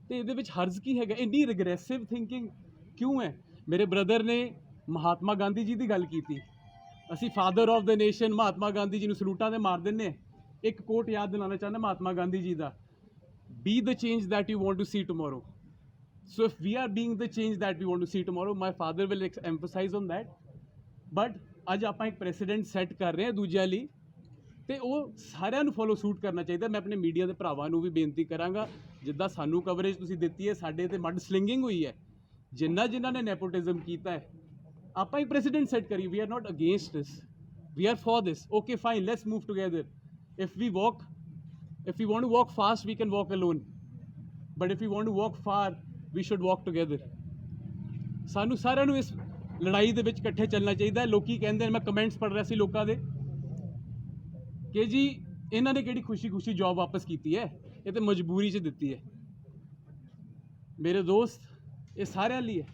ਤੇ ਇਹਦੇ ਵਿੱਚ ਹਰਜ਼ ਕੀ ਹੈਗਾ? ਇੰਨੀ ਰਿਗਰੈਸਿਵ ਥਿੰਕਿੰਗ ਕਿਉਂ ਹੈ? ਮੇਰੇ ਬ੍ਰਦਰ ਨੇ ਮਹਾਤਮਾ ਗਾਂਧੀ ਜੀ ਦੀ ਗੱਲ ਕੀਤੀ. ਅਸੀਂ father of the nation Mahatma Gandhi ji ਨੂੰ ਸਲੂਟਾਂ ਦੇ ਮਾਰ ਦਿੰਦੇ ਹਾਂ. ਇੱਕ ਕੋਟ ਯਾਦ ਦਿਲਾਉਣਾ ਚਾਹੁੰਦਾ ਮਹਾਤਮਾ ਗਾਂਧੀ ਜੀ ਦਾ, be the change that you want to see tomorrow. So if we are being the change that we want to see tomorrow, my father will emphasize on that. But ਅੱਜ ਆਪਾਂ ਇੱਕ ਪ੍ਰੈਸੀਡੈਂਟ ਸੈੱਟ ਕਰ ਰਹੇ ਹਾਂ ਦੂਜਿਆਂ ਲਈ, ਤੇ ਉਹ ਸਾਰਿਆਂ ਨੂੰ ਫੋਲੋ ਸੂਟ ਕਰਨਾ ਚਾਹੀਦਾ. ਮੈਂ ਆਪਣੇ ਮੀਡੀਆ ਦੇ ਭਰਾਵਾਂ ਨੂੰ ਵੀ ਬੇਨਤੀ ਕਰਾਂਗਾ, ਜਿੱਦਾਂ ਸਾਨੂੰ ਕਵਰੇਜ ਤੁਸੀਂ ਦਿੱਤੀ ਹੈ, ਸਾਡੇ ਤੇ ਮਡ ਸਲਿੰਗਿੰਗ ਹੋਈ ਹੈ, ਜਿਨ੍ਹਾਂ ਨੇ ਨੈਪੋਟਿਜ਼ਮ ਕੀਤਾ ਹੈ, ਆਪਾਂ ਇੱਕ ਪ੍ਰੈਸੀਡੈਂਟ ਸੈੱਟ ਕਰੀ. We are not against this, we are for this. Okay fine, let's move together. If we want to walk fast, we can walk alone. But if we want to walk far, we should walk together. ਸਾਨੂੰ ਸਾਰਿਆਂ ਨੂੰ ਇਸ ਲੜਾਈ ਦੇ ਵਿੱਚ ਇਕੱਠੇ ਚੱਲਣਾ ਚਾਹੀਦਾ. ਲੋਕੀ ਕਹਿੰਦੇ ਨੇ, ਮੈਂ ਕਮੈਂਟਸ ਪੜ੍ਹ ਰਿਹਾ ਸੀ ਲੋਕਾਂ ਦੇ, ਕਿ ਜੀ ਇਹਨਾਂ ਨੇ ਕਿਹੜੀ ਖੁਸ਼ੀ ਜੌਬ ਵਾਪਸ ਕੀਤੀ ਹੈ, ਇਹ ਤਾਂ ਮਜਬੂਰੀ 'ਚ ਦਿੱਤੀ ਹੈ. ਮੇਰੇ ਦੋਸਤ, ਇਹ ਸਾਰਿਆਂ ਲਈ ਹੈ.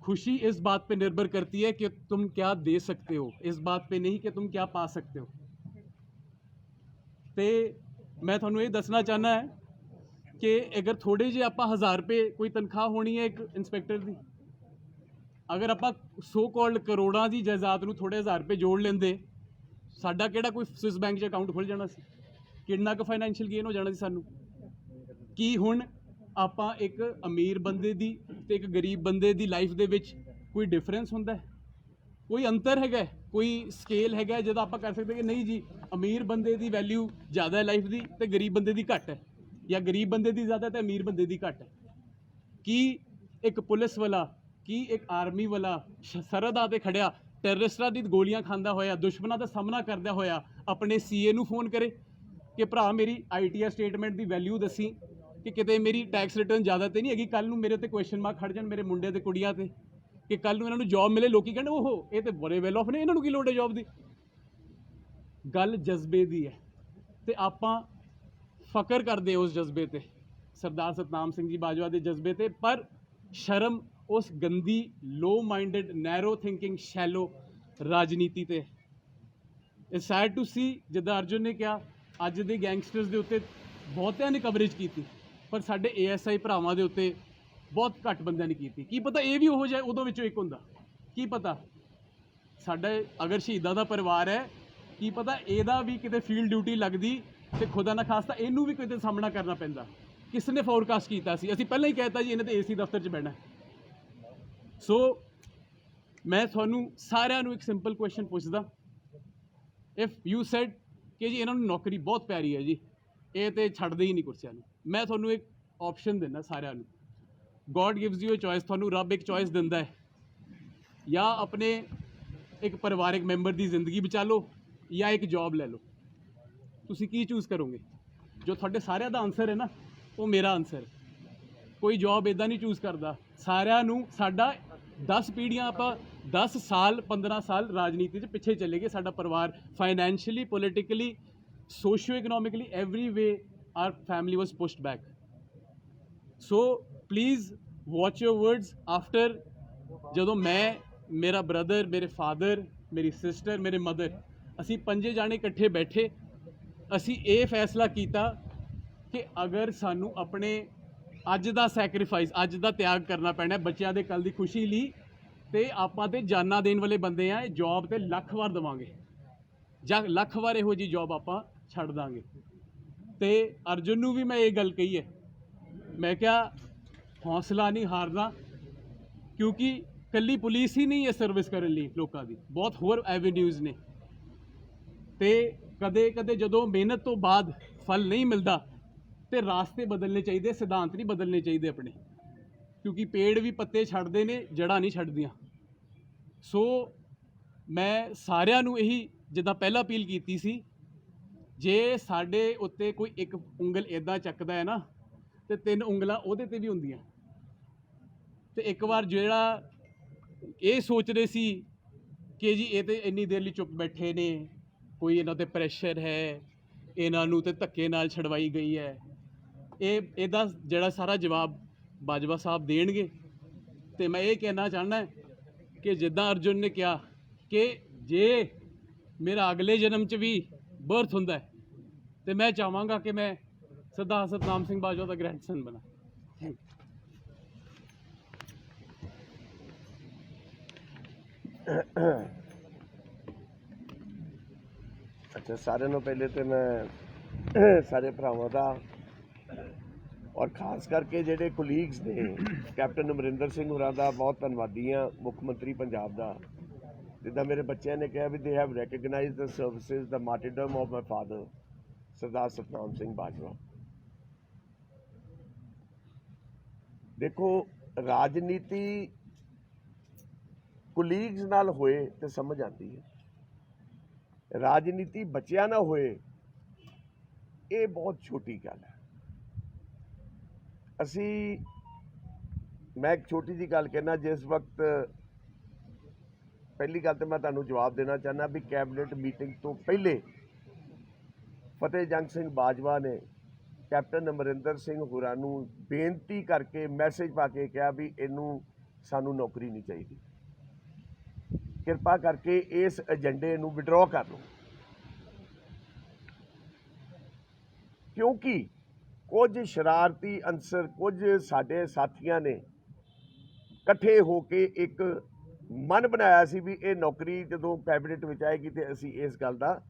खुशी इस बात पे निर्भर करती है कि तुम क्या दे सकते हो, इस बात पे नहीं कि तुम क्या पा सकते हो। ਤੇ ਮੈਂ ਤੁਹਾਨੂੰ ਇਹ ਦੱਸਣਾ ਚਾਹੁੰਦਾ ਹੈ ਕਿ ਅਗਰ ਥੋੜੇ ਜਿਹੇ ਆਪਾਂ 1000 ਰੁਪਏ ਕੋਈ ਤਨਖਾਹ ਹੋਣੀ ਹੈ ਇੱਕ ਇੰਸਪੈਕਟਰ ਦੀ, ਅਗਰ ਆਪਾਂ ਸੋ ਕਾਲਡ ਕਰੋੜਾਂ ਦੀ ਜਾਇਦਾਦ ਨੂੰ ਥੋੜੇ 1000 ਰੁਪਏ ਜੋੜ ਲੈਂਦੇ, ਸਾਡਾ ਕਿਹੜਾ ਕੋਈ ਸਵਿਸ ਬੈਂਕ 'ਚ ਅਕਾਊਂਟ ਖੁੱਲ੍ਹ ਜਾਣਾ ਸੀ? ਕਿੰਨਾ ਕੁ ਫਾਈਨੈਂਸ਼ੀਅਲ ਗੇਨ ਹੋ ਜਾਣਾ ਸੀ ਸਾਨੂੰ? ਕੀ ਹੁਣ ਆਪਾਂ ਇੱਕ ਅਮੀਰ ਬੰਦੇ ਦੀ ਤੇ ਇੱਕ ਗਰੀਬ ਬੰਦੇ ਦੀ ਲਾਈਫ ਦੇ ਵਿੱਚ ਕੋਈ ਡਿਫਰੈਂਸ ਹੁੰਦਾ ਹੈ? ਕੋਈ ਅੰਤਰ ਹੈਗਾ, ਕੋਈ ਸਕੇਲ ਹੈਗਾ ਜਿਹਦਾ ਆਪਾਂ ਕਰ ਸਕਦੇ ਕਿ ਨਹੀਂ ਜੀ ਅਮੀਰ ਬੰਦੇ ਦੀ ਵੈਲਿਊ ਜ਼ਿਆਦਾ ਹੈ ਲਾਈਫ ਦੀ ਤੇ ਗਰੀਬ ਬੰਦੇ ਦੀ ਘੱਟ ਹੈ, ਜਾਂ ਗਰੀਬ ਬੰਦੇ ਦੀ ਜ਼ਿਆਦਾ ਤੇ ਅਮੀਰ ਬੰਦੇ ਦੀ ਘੱਟ ਹੈ? ਕੀ ਇੱਕ ਪੁਲਿਸ ਵਾਲਾ, ਕੀ ਇੱਕ ਆਰਮੀ ਵਾਲਾ ਸਰਹੱਦਾਂ ਤੇ ਖੜਿਆ ਟੈਰਰਿਸਟਾਂ ਦੀ ਗੋਲੀਆਂ ਖਾਂਦਾ ਹੋਇਆ, ਦੁਸ਼ਮਣਾਂ ਦਾ ਸਾਹਮਣਾ ਕਰਦਾ ਹੋਇਆ ਆਪਣੇ ਸੀਏ ਨੂੰ ਫੋਨ ਕਰੇ ਕਿ ਭਰਾ ਮੇਰੀ ਆਈਟੀਆਰ ਸਟੇਟਮੈਂਟ ਦੀ ਵੈਲਿਊ ਦੱਸੀ ਕਿ ਕਿਤੇ ਮੇਰੀ ਟੈਕਸ ਰਿਟਰਨ ਜ਼ਿਆਦਾ ਤੇ ਨਹੀਂ ਹੈਗੀ, ਕੱਲ ਨੂੰ ਮੇਰੇ ਉੱਤੇ ਕੁਐਸਚਨ ਮਾਰਕ ਖੜ ਜਾਣ ਮੇਰੇ ਮੁੰਡੇ ਤੇ ਕੁੜੀਆਂ ਤੇ, ਕਿ ਕੱਲ ਨੂੰ ਇਹਨਾਂ ਨੂੰ ਜੌਬ ਮਿਲੇ, ਲੋਕੀ ਕਹਿੰਦੇ ਉਹ ਇਹ ਤੇ ਬੜੇ ਵੈਲ ਆਫ ਨੇ, ਇਹਨਾਂ ਨੂੰ ਕੀ ਲੋੜ ਹੈ ਜੌਬ ਦੀ? ਗੱਲ ਜਜ਼ਬੇ ਦੀ ਹੈ ਤੇ ਆਪਾਂ ਫਕਰ ਕਰਦੇ ਉਸ ਜਜ਼ਬੇ ਤੇ, ਸਰਦਾਰ ਸਤਨਾਮ ਸਿੰਘ ਜੀ ਬਾਜਵਾ ਦੇ ਜਜ਼ਬੇ ਤੇ, ਪਰ ਸ਼ਰਮ ਉਸ ਗੰਦੀ ਲੋ ਮਾਈਂਡਡ ਨੈਰੋ ਥਿੰਕਿੰਗ ਸ਼ੈਲੋ ਰਾਜਨੀਤੀ ਤੇ। ਇਟਸ ਸੈਡ ਟੂ ਸੀ, ਜਿੱਦਾਂ ਅਰਜੁਨ ਨੇ ਕਿਹਾ ਅੱਜ ਦੇ ਗੈਂਗਸਟਰਸ ਦੇ ਉੱਤੇ ਬਹੁਤਿਆਂ ਨੇ ਕਵਰੇਜ ਕੀਤੀ, ਪਰ ਸਾਡੇ ASI ਭਰਾਵਾਂ ਦੇ ਉੱਤੇ ਬਹੁਤ ਘੱਟ ਬੰਦਿਆਂ ਨੇ ਕੀਤੀ। ਕੀ ਪਤਾ ਇਹ ਵੀ ਉਹੋ ਜਿਹਾ ਉਦੋਂ ਵਿੱਚੋਂ ਇੱਕ ਹੁੰਦਾ, ਕੀ ਪਤਾ ਸਾਡਾ ਅਗਰ ਸ਼ਹੀਦਾਂ ਦਾ ਪਰਿਵਾਰ ਹੈ, ਕੀ ਪਤਾ ਇਹਦਾ ਵੀ ਕਿਤੇ ਫੀਲਡ ਡਿਊਟੀ ਲੱਗਦੀ ਤੇ ਖੁਦਾ ਨਾ ਖਾਸਤਾ ਇਹਨੂੰ ਵੀ ਕਿਤੇ ਸਾਹਮਣਾ ਕਰਨਾ ਪੈਂਦਾ। ਕਿਸ ਨੇ ਫੋਰਕਾਸਟ ਕੀਤਾ ਸੀ? ਅਸੀਂ ਪਹਿਲਾਂ ਹੀ ਕਹਿਤਾ ਜੀ ਇਹਨੇ ਤੇ AC ਦਫ਼ਤਰ 'ਚ ਬਹਿਣਾ। ਸੋ ਮੈਂ ਤੁਹਾਨੂੰ ਸਾਰਿਆਂ ਨੂੰ ਇੱਕ ਸਿੰਪਲ ਕੁਐਸਚਨ ਪੁੱਛਦਾ, ਇਫ ਯੂ ਸੈਡ ਕਿ ਜੀ ਇਹਨਾਂ ਨੂੰ ਨੌਕਰੀ ਬਹੁਤ ਪਿਆਰੀ ਹੈ ਜੀ, ਇਹ ਤੇ ਛੱਡਦੇ ਹੀ ਨਹੀਂ ਕੁਰਸੀਆਂ ਨੂੰ, ਮੈਂ ਤੁਹਾਨੂੰ ਇੱਕ ਆਪਸ਼ਨ ਦਿੰਦਾ ਸਾਰਿਆਂ ਨੂੰ। God gives you a choice, ਤੁਹਾਨੂੰ ਰੱਬ ਇੱਕ ਚੋਇਸ ਦਿੰਦਾ ਹੈ, ਜਾਂ ਆਪਣੇ ਇੱਕ ਪਰਿਵਾਰਕ ਮੈਂਬਰ ਦੀ ਜ਼ਿੰਦਗੀ ਬਚਾ ਲਓ ਜਾਂ ਇੱਕ ਜੌਬ ਲੈ ਲਓ। ਤੁਸੀਂ ਕੀ ਚੂਜ਼ ਕਰੋਗੇ? ਜੋ ਤੁਹਾਡੇ ਸਾਰਿਆਂ ਦਾ ਆਨਸਰ ਹੈ ਨਾ, ਉਹ ਮੇਰਾ ਆਨਸਰ ਹੈ। ਕੋਈ ਜੌਬ ਇੱਦਾਂ ਨਹੀਂ ਚੂਜ਼ ਕਰਦਾ, ਸਾਰਿਆਂ ਨੂੰ ਸਾਡਾ 10 ਪੀੜ੍ਹੀਆਂ ਆਪਾਂ 10 ਸਾਲ 15 ਸਾਲ ਰਾਜਨੀਤੀ 'ਚ ਪਿੱਛੇ ਚਲੇ ਗਏ, ਸਾਡਾ ਪਰਿਵਾਰ financially, politically, socio economically every way our family was pushed back. So please watch your words after, ਜਦੋਂ ਮੈਂ, ਮੇਰਾ ਬ੍ਰਦਰ, ਮੇਰੇ ਫਾਦਰ, ਮੇਰੀ ਸਿਸਟਰ, ਮੇਰੇ ਮਦਰ, ਅਸੀਂ 5 ਜਾਣੇ ਇਕੱਠੇ ਬੈਠੇ, ਅਸੀਂ ਇਹ ਫੈਸਲਾ ਕੀਤਾ ਕਿ ਅਗਰ ਸਾਨੂੰ ਆਪਣੇ ਅੱਜ ਦਾ ਸੈਕਰੀਫਾਈਸ, ਅੱਜ ਦਾ ਤਿਆਗ ਕਰਨਾ ਪੈਣਾ ਬੱਚਿਆਂ ਦੇ ਕੱਲ੍ਹ ਦੀ ਖੁਸ਼ੀ ਲਈ, ਤੇ ਆਪਾਂ ਤੇ ਜਾਨਾਂ ਦੇਣ ਵਾਲੇ ਬੰਦੇ ਆ, ਜੌਬ ਤੇ ਲੱਖ ਵਾਰ ਦੇਵਾਂਗੇ ਜਾਂ ਲੱਖ ਵਾਰ ਇਹੋ ਜਿਹੀ ਜੌਬ ਆਪਾਂ ਛੱਡ ਦਾਂਗੇ। ਤੇ ਅਰਜੁਨ ਨੂੰ ਵੀ ਮੈਂ ਇਹ ਗੱਲ ਕਹੀ ਹੈ, ਮੈਂ ਕਿਹਾ ਹੌਸਲਾ ਨਹੀਂ ਹਾਰਨਾ, ਕਿਉਂਕਿ ਕੱਲੀ ਪੁਲਿਸ ਹੀ ਨਹੀਂ ਹੈ ਸਰਵਿਸ ਕਰਨ ਲਈ ਲੋਕਾਂ ਦੀ, ਬਹੁਤ ਹੋਰ ਐਵੇਨਿਊਜ਼ ਨੇ। ਤੇ ਕਦੇ ਕਦੇ ਜਦੋਂ ਮਿਹਨਤ ਤੋਂ ਬਾਅਦ ਫਲ ਨਹੀਂ ਮਿਲਦਾ ਤੇ ਰਾਸਤੇ ਬਦਲਣੇ ਚਾਹੀਦੇ, ਸਿਧਾਂਤ ਨਹੀਂ ਬਦਲਣੇ ਚਾਹੀਦੇ ਆਪਣੇ, ਕਿਉਂਕਿ ਪੇੜ ਵੀ ਪੱਤੇ ਛੱਡਦੇ ਨੇ, ਜੜ੍ਹਾਂ ਨਹੀਂ ਛੱਡਦੀਆਂ। ਸੋ ਮੈਂ ਸਾਰਿਆਂ ਨੂੰ ਇਹੀ, ਜਿੱਦਾਂ ਪਹਿਲਾਂ ਅਪੀਲ ਕੀਤੀ ਸੀ, ਜੇ ਸਾਡੇ ਉੱਤੇ ਕੋਈ ਇੱਕ ਉਂਗਲ ਇੱਦਾਂ ਚੱਕਦਾ ਹੈ ਨਾ, ਤੇ 3 ਉਂਗਲਾਂ ਉਹਦੇ ਤੇ ਵੀ ਹੁੰਦੀਆਂ। ਤੇ ਇੱਕ ਵਾਰ ਜਿਹੜਾ ਇਹ ਸੋਚ ਰਹੇ ਸੀ ਕਿ ਜੀ ਇਹ ਤੇ ਇੰਨੀ ਦੇਰ ਲਈ ਚੁੱਪ ਬੈਠੇ ਨੇ, ਕੋਈ ਇਹਨਾਂ ਤੇ ਪ੍ਰੈਸ਼ਰ ਹੈ, ਇਹਨਾਂ ਨੂੰ ਤੇ ਧੱਕੇ ਨਾਲ ਛਡਵਾਈ ਗਈ ਹੈ, ਇਹਦਾ ਜਿਹੜਾ ਸਾਰਾ ਜਵਾਬ ਬਾਜਵਾ ਸਾਹਿਬ ਦੇਣਗੇ। ਤੇ ਮੈਂ ਇਹ ਕਹਿਣਾ ਚਾਹੁੰਦਾ ਕਿ ਜਿੱਦਾਂ ਅਰਜੁਨ ਨੇ ਕਿਹਾ ਕਿ ਜੇ ਮੇਰਾ ਅਗਲੇ ਜਨਮ 'ਚ ਵੀ ਬਰਥ ਹੁੰਦਾ ਹੈ ਤੇ ਮੈਂ ਚਾਹਾਂਗਾ ਕਿ ਮੈਂ ਸਰਦਾਰ ਸਤਨਾਮ ਸਿੰਘ ਬਾਜਵਾ ਦਾ ਗ੍ਰੈਂਡਸਨ ਬਣਾ। Thank you. ਅੱਛਾ, ਸਾਰਿਆਂ ਨੂੰ ਪਹਿਲੇ ਤੇ ਮੈਂ ਸਾਰੇ ਭਰਾਵਾਂ ਦਾ ਔਰ ਖਾਸ ਕਰਕੇ ਜਿਹੜੇ ਕੋਲੀਗਸ ਨੇ, ਕੈਪਟਨ ਅਮਰਿੰਦਰ ਸਿੰਘ ਹੋਰਾਂ ਦਾ ਬਹੁਤ ਧੰਨਵਾਦੀ ਹਾਂ, ਮੁੱਖ ਮੰਤਰੀ ਪੰਜਾਬ ਦਾ। ਜਿੱਦਾਂ ਮੇਰੇ ਬੱਚਿਆਂ ਨੇ ਕਿਹਾ ਵੀ they have recognised the services, the martyrdom of my father Sardar Satnam Singh Bajwa. ਦੇਖੋ, ਰਾਜਨੀਤੀ ਕੋਲੀਗਸ ਨਾਲ ਹੋਏ ਤੇ ਸਮਝ ਆਉਂਦੀ ਹੈ, ਰਾਜਨੀਤੀ ਬੱਚਿਆਂ ਨਾਲ ਹੋਏ ਇਹ ਬਹੁਤ ਛੋਟੀ ਗੱਲ ਹੈ। ਮੈਂ ਇੱਕ ਛੋਟੀ ਜਿਹੀ ਗੱਲ ਕਹਿਣਾ, ਜਿਸ ਵਕਤ ਪਹਿਲੀ ਗੱਲ ਤੇ ਮੈਂ ਤੁਹਾਨੂੰ ਜਵਾਬ ਦੇਣਾ ਚਾਹੁੰਦਾ ਵੀ ਕੈਬਨਿਟ ਮੀਟਿੰਗ ਤੋਂ ਪਹਿਲੇ ਫਤਿਹ ਜੰਗ ਸਿੰਘ ਬਾਜਵਾ ਨੇ ਕੈਪਟਨ ਅਮਰਿੰਦਰ ਸਿੰਘ ਹੋਰਾਂ ਨੂੰ ਬੇਨਤੀ ਕਰਕੇ ਮੈਸੇਜ ਪਾ ਕੇ ਕਿਹਾ ਵੀ ਇਹਨੂੰ ਸਾਨੂੰ ਨੌਕਰੀ ਨਹੀਂ ਚਾਹੀਦੀ। ਕਿਰਪਾ ਕਰਕੇ ਇਸ ਏਜੰਡੇ ਨੂੰ ਵਿਡਰਾਅ ਕਰ ਲਓ, ਕਿਉਂਕਿ ਕੁਝ ਸ਼ਰਾਰਤੀ ਅੰਸਰ, ਕੁਝ ਸਾਡੇ ਸਾਥੀਆਂ ਨੇ ਇਕੱਠੇ ਹੋ ਕੇ ਇੱਕ ਮਨ ਬਣਾਇਆ ਸੀ ਵੀ ਇਹ ਨੌਕਰੀ ਜਦੋਂ ਕੈਬਨਿਟ ਵਿੱਚ ਆਏਗੀ ਤੇ ਅਸੀਂ ਇਸ ਗੱਲ ਦਾ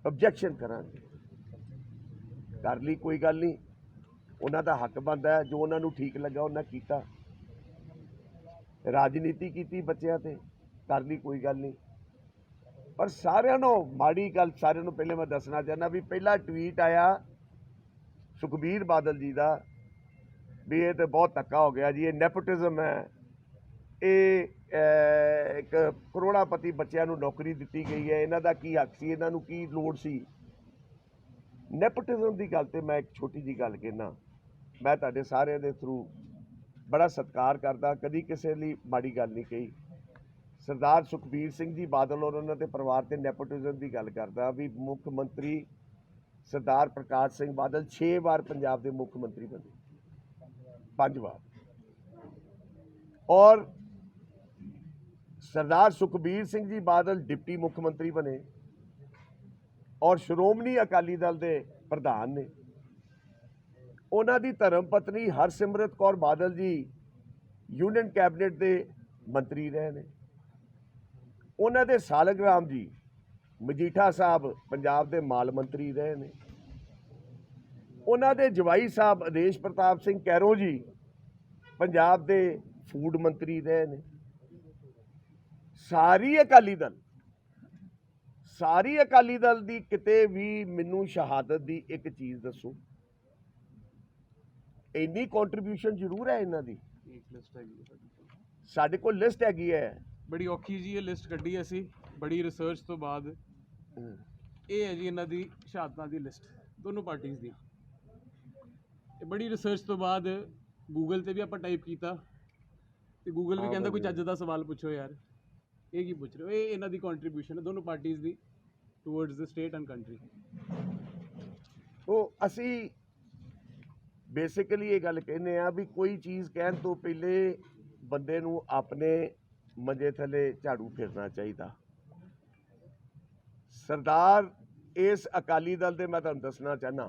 ਆਬਜੈਕਸ਼ਨ ਕਰਾਂਗੇ। ਕਰ ਲਈ, ਕੋਈ ਗੱਲ ਨਹੀਂ, ਉਹਨਾਂ ਦਾ ਹੱਕ ਬਣਦਾ ਹੈ, ਜੋ ਉਹਨਾਂ ਨੂੰ ਠੀਕ ਲੱਗਾ ਉਹਨਾਂ ਕੀਤਾ। ਰਾਜਨੀਤੀ ਕੀਤੀ ਬੱਚਿਆਂ ਤੇ, ਕਰ ਲਈ, ਕੋਈ ਗੱਲ ਨਹੀਂ। ਪਰ ਸਾਰਿਆਂ ਨੂੰ ਮਾੜੀ ਗੱਲ, ਸਾਰਿਆਂ ਨੂੰ ਪਹਿਲੇ ਮੈਂ ਦੱਸਣਾ ਚਾਹੁੰਦਾ ਵੀ ਪਹਿਲਾ ਟਵੀਟ ਆਇਆ ਸੁਖਬੀਰ ਬਾਦਲ ਜੀ ਦਾ ਵੀ ਇਹ ਤੇ ਬਹੁਤ ਧੱਕਾ ਹੋ ਗਿਆ ਜੀ, ਇਹ ਨੈਪੋਟਿਜ਼ਮ ਹੈ, ਇਹ ਇੱਕ ਕਰੋੜਾਪਤੀ ਬੱਚਿਆਂ ਨੂੰ ਨੌਕਰੀ ਦਿੱਤੀ ਗਈ ਹੈ, ਇਹਨਾਂ ਦਾ ਕੀ ਹੱਕ ਸੀ, ਇਹਨਾਂ ਨੂੰ ਕੀ ਲੋੜ ਸੀ। ਨੈਪੋਟਿਜ਼ਮ ਦੀ ਗੱਲ ਤੇ ਮੈਂ ਇੱਕ ਛੋਟੀ ਜੀ ਗੱਲ ਕਹਿਣਾ, ਮੈਂ ਤੁਹਾਡੇ ਸਾਰਿਆਂ ਦੇ ਥਰੂ ਬੜਾ ਸਤਿਕਾਰ ਕਰਦਾ, ਕਦੀ ਕਿਸੇ ਲਈ ਮਾੜੀ ਗੱਲ ਨਹੀਂ ਕਹੀ। ਸਰਦਾਰ ਸੁਖਬੀਰ ਸਿੰਘ ਜੀ ਬਾਦਲ ਔਰ ਉਹਨਾਂ ਦੇ ਪਰਿਵਾਰ ਤੇ ਨੈਪੋਟਿਜ਼ਮ ਦੀ ਗੱਲ ਕਰਦਾ ਵੀ ਮੁੱਖ ਮੰਤਰੀ ਸਰਦਾਰ ਪ੍ਰਕਾਸ਼ ਸਿੰਘ ਬਾਦਲ 6 ਵਾਰ ਪੰਜਾਬ ਦੇ ਮੁੱਖ ਮੰਤਰੀ ਬਣੇ, 5 ਵਾਰ, ਔਰ ਸਰਦਾਰ ਸੁਖਬੀਰ ਸਿੰਘ ਜੀ ਬਾਦਲ ਡਿਪਟੀ ਮੁੱਖ ਮੰਤਰੀ ਬਣੇ ਔਰ ਸ਼੍ਰੋਮਣੀ ਅਕਾਲੀ ਦਲ ਦੇ ਪ੍ਰਧਾਨ ਨੇ। ਉਹਨਾਂ ਦੀ ਧਰਮ ਪਤਨੀ ਹਰਸਿਮਰਤ ਕੌਰ ਬਾਦਲ ਜੀ ਯੂਨੀਅਨ ਕੈਬਨਿਟ ਦੇ ਮੰਤਰੀ ਰਹੇ ਨੇ। ਉਹਨਾਂ ਦੇ ਸਾਲਗਰਾਮ ਜੀ ਮਜੀਠਾ ਸਾਹਿਬ ਪੰਜਾਬ ਦੇ ਮਾਲ ਮੰਤਰੀ ਰਹੇ ਨੇ। ਉਹਨਾਂ ਦੇ ਜਵਾਈ ਸਾਹਿਬ ਆਦੇਸ਼ ਪ੍ਰਤਾਪ ਸਿੰਘ ਕੈਰੋਂ ਜੀ ਪੰਜਾਬ ਦੇ ਫੂਡ ਮੰਤਰੀ ਰਹੇ ਨੇ। ਸਾਰੀ ਅਕਾਲੀ ਦਲ ਦੀ ਕਿਤੇ ਵੀ ਮੈਨੂੰ ਸ਼ਹਾਦਤ ਦੀ ਇੱਕ ਚੀਜ਼ ਦੱਸੋ, ਇੰਨੀ ਕੰਟਰੀਬਿਊਸ਼ਨ ਜ਼ਰੂਰ ਹੈ ਇਹਨਾਂ ਦੀ। ਇੱਕ ਲਿਸਟ ਹੈਗੀ ਹੈ ਸਾਡੇ ਕੋਲ ਲਿਸਟ ਹੈਗੀ ਹੈ, ਬੜੀ ਔਖੀ ਜੀ ਇਹ ਲਿਸਟ ਕੱਢੀ ਅਸੀਂ ਬੜੀ ਰਿਸਰਚ ਤੋਂ ਬਾਅਦ। ਇਹ ਹੈ ਜੀ ਇਹਨਾਂ ਦੀ ਸ਼ਹਾਦਤਾਂ ਦੀ ਲਿਸਟ, ਦੋਨੋਂ ਪਾਰਟੀਆਂ ਦੀ। ਇਹ ਬੜੀ ਰਿਸਰਚ ਤੋਂ ਬਾਅਦ ਗੂਗਲ ਤੇ ਵੀ ਆਪਾਂ ਟਾਈਪ ਕੀਤਾ ਤੇ ਗੂਗਲ ਵੀ ਕਹਿੰਦਾ ਕੋਈ ਚੱਜ ਦਾ ਸਵਾਲ ਪੁੱਛੋ ਯਾਰ, ਇਹ ਕੀ ਪੁੱਛ ਰਹੇ ਹੋ। ਇਹ ਇਹਨਾਂ ਦੀ ਕੰਟਰੀਬਿਊਸ਼ਨ ਹੈ ਦੋਨੋਂ ਪਾਰਟੀਆਂ ਦੀ towards the state and country. ਉਹ ਅਸੀਂ ਬੇਸਿਕਲੀ ਇਹ ਗੱਲ ਕਹਿੰਦੇ ਆ ਵੀ ਕੋਈ ਚੀਜ਼ ਕਹਿਣ ਤੋਂ ਪਹਿਲੇ ਬੰਦੇ ਨੂੰ ਆਪਣੇ ਮੰਜੇ ਥੱਲੇ ਝਾੜੂ ਫੇਰਨਾ ਚਾਹੀਦਾ। ਸਰਦਾਰ ਇਸ ਅਕਾਲੀ ਦਲ ਦੇ, ਮੈਂ ਤੁਹਾਨੂੰ ਦੱਸਣਾ ਚਾਹਨਾ,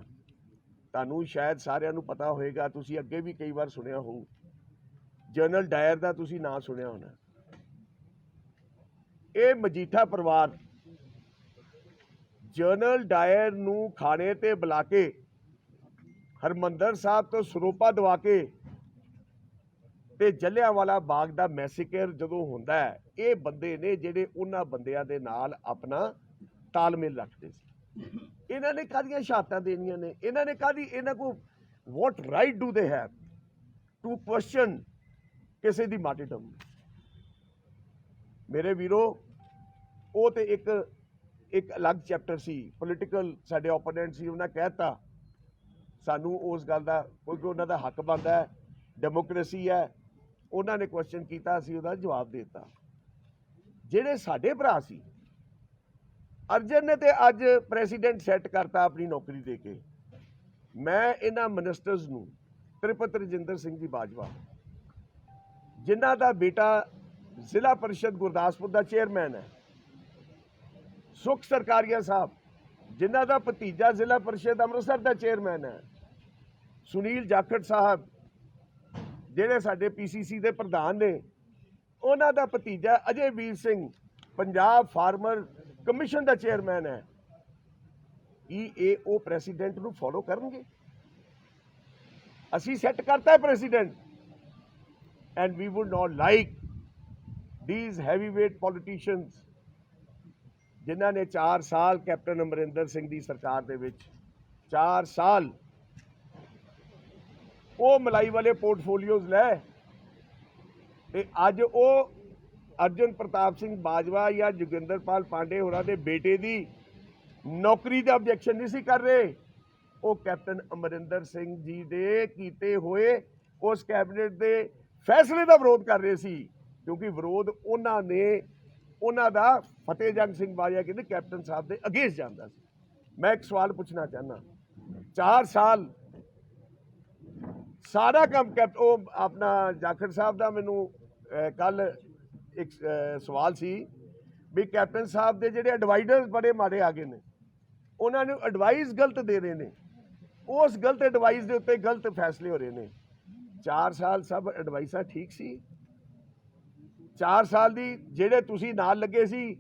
ਤੁਹਾਨੂੰ ਸ਼ਾਇਦ ਸਾਰਿਆਂ ਨੂੰ ਪਤਾ ਹੋਏਗਾ, ਤੁਸੀਂ ਅੱਗੇ ਵੀ ਕਈ ਵਾਰ ਸੁਣਿਆ ਹੋਊ, ਜਨਰਲ ਡਾਇਰ ਦਾ ਤੁਸੀਂ ਨਾਂ ਸੁਣਿਆ ਹੋਣਾ। ਇਹ ਮਜੀਠਾ ਪਰਿਵਾਰ ਜਨਰਲ ਡਾਇਰ ਨੂੰ ਖਾਣੇ ਤੇ ਬੁਲਾ ਕੇ ਹਰਮੰਦਰ ਸਾਹਿਬ ਤੋਂ ਸਰੋਪਾ ਦਵਾ ਕੇ ਤੇ ਜਲਿਆਂਵਾਲਾ ਬਾਗ ਦਾ ਮੈਸੀਕਰ ਜਦੋਂ ਹੁੰਦਾ ਹੈ, ਇਹ ਬੰਦੇ ਨੇ ਜਿਹੜੇ ਉਹਨਾਂ ਬੰਦਿਆਂ ਦੇ ਨਾਲ ਆਪਣਾ ਤਾਲਮੇਲ ਰੱਖਦੇ ਸੀ। ਇਹਨਾਂ ਨੇ ਕਾਹਦੀਆਂ ਸ਼ਹਾਦਤਾਂ ਦੇਣੀਆਂ ਨੇ, ਇਹਨਾਂ ਨੇ ਕਾਹਦੀ, ਇਹਨਾਂ ਕੋਲ what right do they have to question ਕਿਸੇ ਦੀ ਮਾਰਟੀਰਡਮ। ਮੇਰੇ ਵੀਰੋ, ਉਹ ਤੇ ਇੱਕ ਅਲੱਗ ਚੈਪਟਰ ਸੀ, ਪੋਲੀਟੀਕਲ ਸਾਡੇ ਓਪੋਨੈਂਟ ਸੀ, ਉਹਨਾਂ ਕਹਿਤਾ ਸਾਨੂੰ ਉਸ ਗੱਲ ਦਾ, ਕਿਉਂਕਿ ਉਹਨਾਂ ਦਾ ਹੱਕ ਬਣਦਾ ਹੈ, ਡੈਮੋਕ੍ਰੇਸੀ ਹੈ, ਉਹਨਾਂ ਨੇ ਕੁਐਸਚਨ ਕੀਤਾ, ਅਸੀਂ ਉਹਦਾ ਜਵਾਬ ਦੇ ਦਿੱਤਾ। ਜਿਹੜੇ ਸਾਡੇ ਭਰਾ ਸੀ, ਅਰਜਨ ਨੇ ਤੇ ਅੱਜ ਪ੍ਰੈਸੀਡੈਂਟ ਸੈੱਟ ਕਰਤਾ ਆਪਣੀ ਨੌਕਰੀ ਦੇ ਕੇ। ਮੈਂ ਇਹਨਾਂ ਮਿਨਿਸਟਰਸ ਨੂੰ, ਤ੍ਰਿਪਤ ਰਜਿੰਦਰ ਸਿੰਘ ਜੀ ਬਾਜਵਾ ਜਿਨ੍ਹਾਂ ਦਾ ਬੇਟਾ ਜ਼ਿਲ੍ਹਾ ਪਰਿਸ਼ਦ ਗੁਰਦਾਸਪੁਰ ਦਾ ਚੇਅਰਮੈਨ ਹੈ, ਸੁਖ ਸਰਕਾਰੀਆ ਸਾਹਿਬ ਜਿਨ੍ਹਾਂ ਦਾ ਭਤੀਜਾ ਜ਼ਿਲ੍ਹਾ ਪਰਿਸ਼ਦ ਅੰਮ੍ਰਿਤਸਰ ਦਾ ਚੇਅਰਮੈਨ ਹੈ, ਸੁਨੀਲ ਜਾਖੜ ਸਾਹਿਬ ਜਿਹੜੇ ਸਾਡੇ ਪੀਸੀਸੀ ਦੇ ਪ੍ਰਧਾਨ ਨੇ, ਉਹਨਾਂ ਦਾ ਭਤੀਜਾ ਅਜੇ ਵੀਰ ਸਿੰਘ ਪੰਜਾਬ ਫਾਰਮਰ ਕਮਿਸ਼ਨ ਦਾ ਚੇਅਰਮੈਨ ਹੈ। ਕੀ ਇਹ ਉਹ ਪ੍ਰੈਸੀਡੈਂਟ ਨੂੰ ਫੋਲੋ ਕਰਨਗੇ? ਅਸੀਂ ਸੈੱਟ ਕਰਤਾ ਹੈ precedent, and we would not like these heavyweight politicians ਜਿਨ੍ਹਾਂ ਨੇ 4 ਸਾਲ ਕੈਪਟਨ ਅਮਰਿੰਦਰ ਸਿੰਘ ਦੀ ਸਰਕਾਰ ਦੇ ਵਿੱਚ 4 ਸਾਲ ਉਹ ਮਲਾਈ ਵਾਲੇ ਪੋਰਟਫੋਲੀਓਜ਼ ਲੈ, ਤੇ ਅੱਜ ਉਹ ਅਰਜਨ ਪ੍ਰਤਾਪ ਸਿੰਘ ਬਾਜਵਾ ਜਾਂ ਜੋਗਿੰਦਰਪਾਲ ਪਾਂਡੇ ਹੋਰਾਂ ਦੇ ਬੇਟੇ ਦੀ ਨੌਕਰੀ ਦਾ ਆਬਜੈਕਸ਼ਨ ਨਹੀਂ ਸੀ ਕਰ ਰਹੇ, ਉਹ ਕੈਪਟਨ ਅਮਰਿੰਦਰ ਸਿੰਘ ਜੀ ਦੇ ਕੀਤੇ ਹੋਏ ਉਸ ਕੈਬਨਿਟ ਦੇ ਫੈਸਲੇ ਦਾ ਵਿਰੋਧ ਕਰ ਰਹੇ ਸੀ, ਕਿਉਂਕਿ ਵਿਰੋਧ ਉਹਨਾਂ ਨੇ, ਉਹਨਾਂ ਦਾ ਫਤਿਹ ਜੰਗ ਸਿੰਘ ਬਾਜਵਾ ਕਹਿੰਦੇ ਕੈਪਟਨ ਸਾਹਿਬ ਦੇ ਅਗੇਂਸਟ ਜਾਂਦਾ ਸੀ। ਮੈਂ ਇੱਕ ਸਵਾਲ ਪੁੱਛਣਾ ਚਾਹੁੰਦਾ, 4 ਸਾਲ ਸਾਰਾ ਕੰਮ ਉਹ ਆਪਣਾ ਜਾਖੜ ਸਾਹਿਬ ਦਾ ਮੈਨੂੰ ਕੱਲ ਇੱਕ ਸਵਾਲ ਸੀ ਵੀ ਕੈਪਟਨ ਸਾਹਿਬ ਦੇ ਜਿਹੜੇ ਐਡਵਾਈਜ਼ਰ ਬੜੇ ਮਾੜੇ ਆ ਗਏ ਨੇ, ਉਹਨਾਂ ਨੂੰ ਐਡਵਾਈਸ ਗਲਤ ਦੇ ਰਹੇ ਨੇ, ਉਸ ਗਲਤ ਐਡਵਾਈਸ ਦੇ ਉੱਤੇ ਗਲਤ ਫੈਸਲੇ ਹੋ ਰਹੇ ਨੇ। 4 ਸਾਲ ਸਭ ਐਡਵਾਈਸਾਂ ਠੀਕ ਸੀ। 4 ਸਾਲ ਦੀ ਜਿਹੜੇ ਤੁਸੀਂ ਨਾਲ ਲੱਗੇ ਸੀ,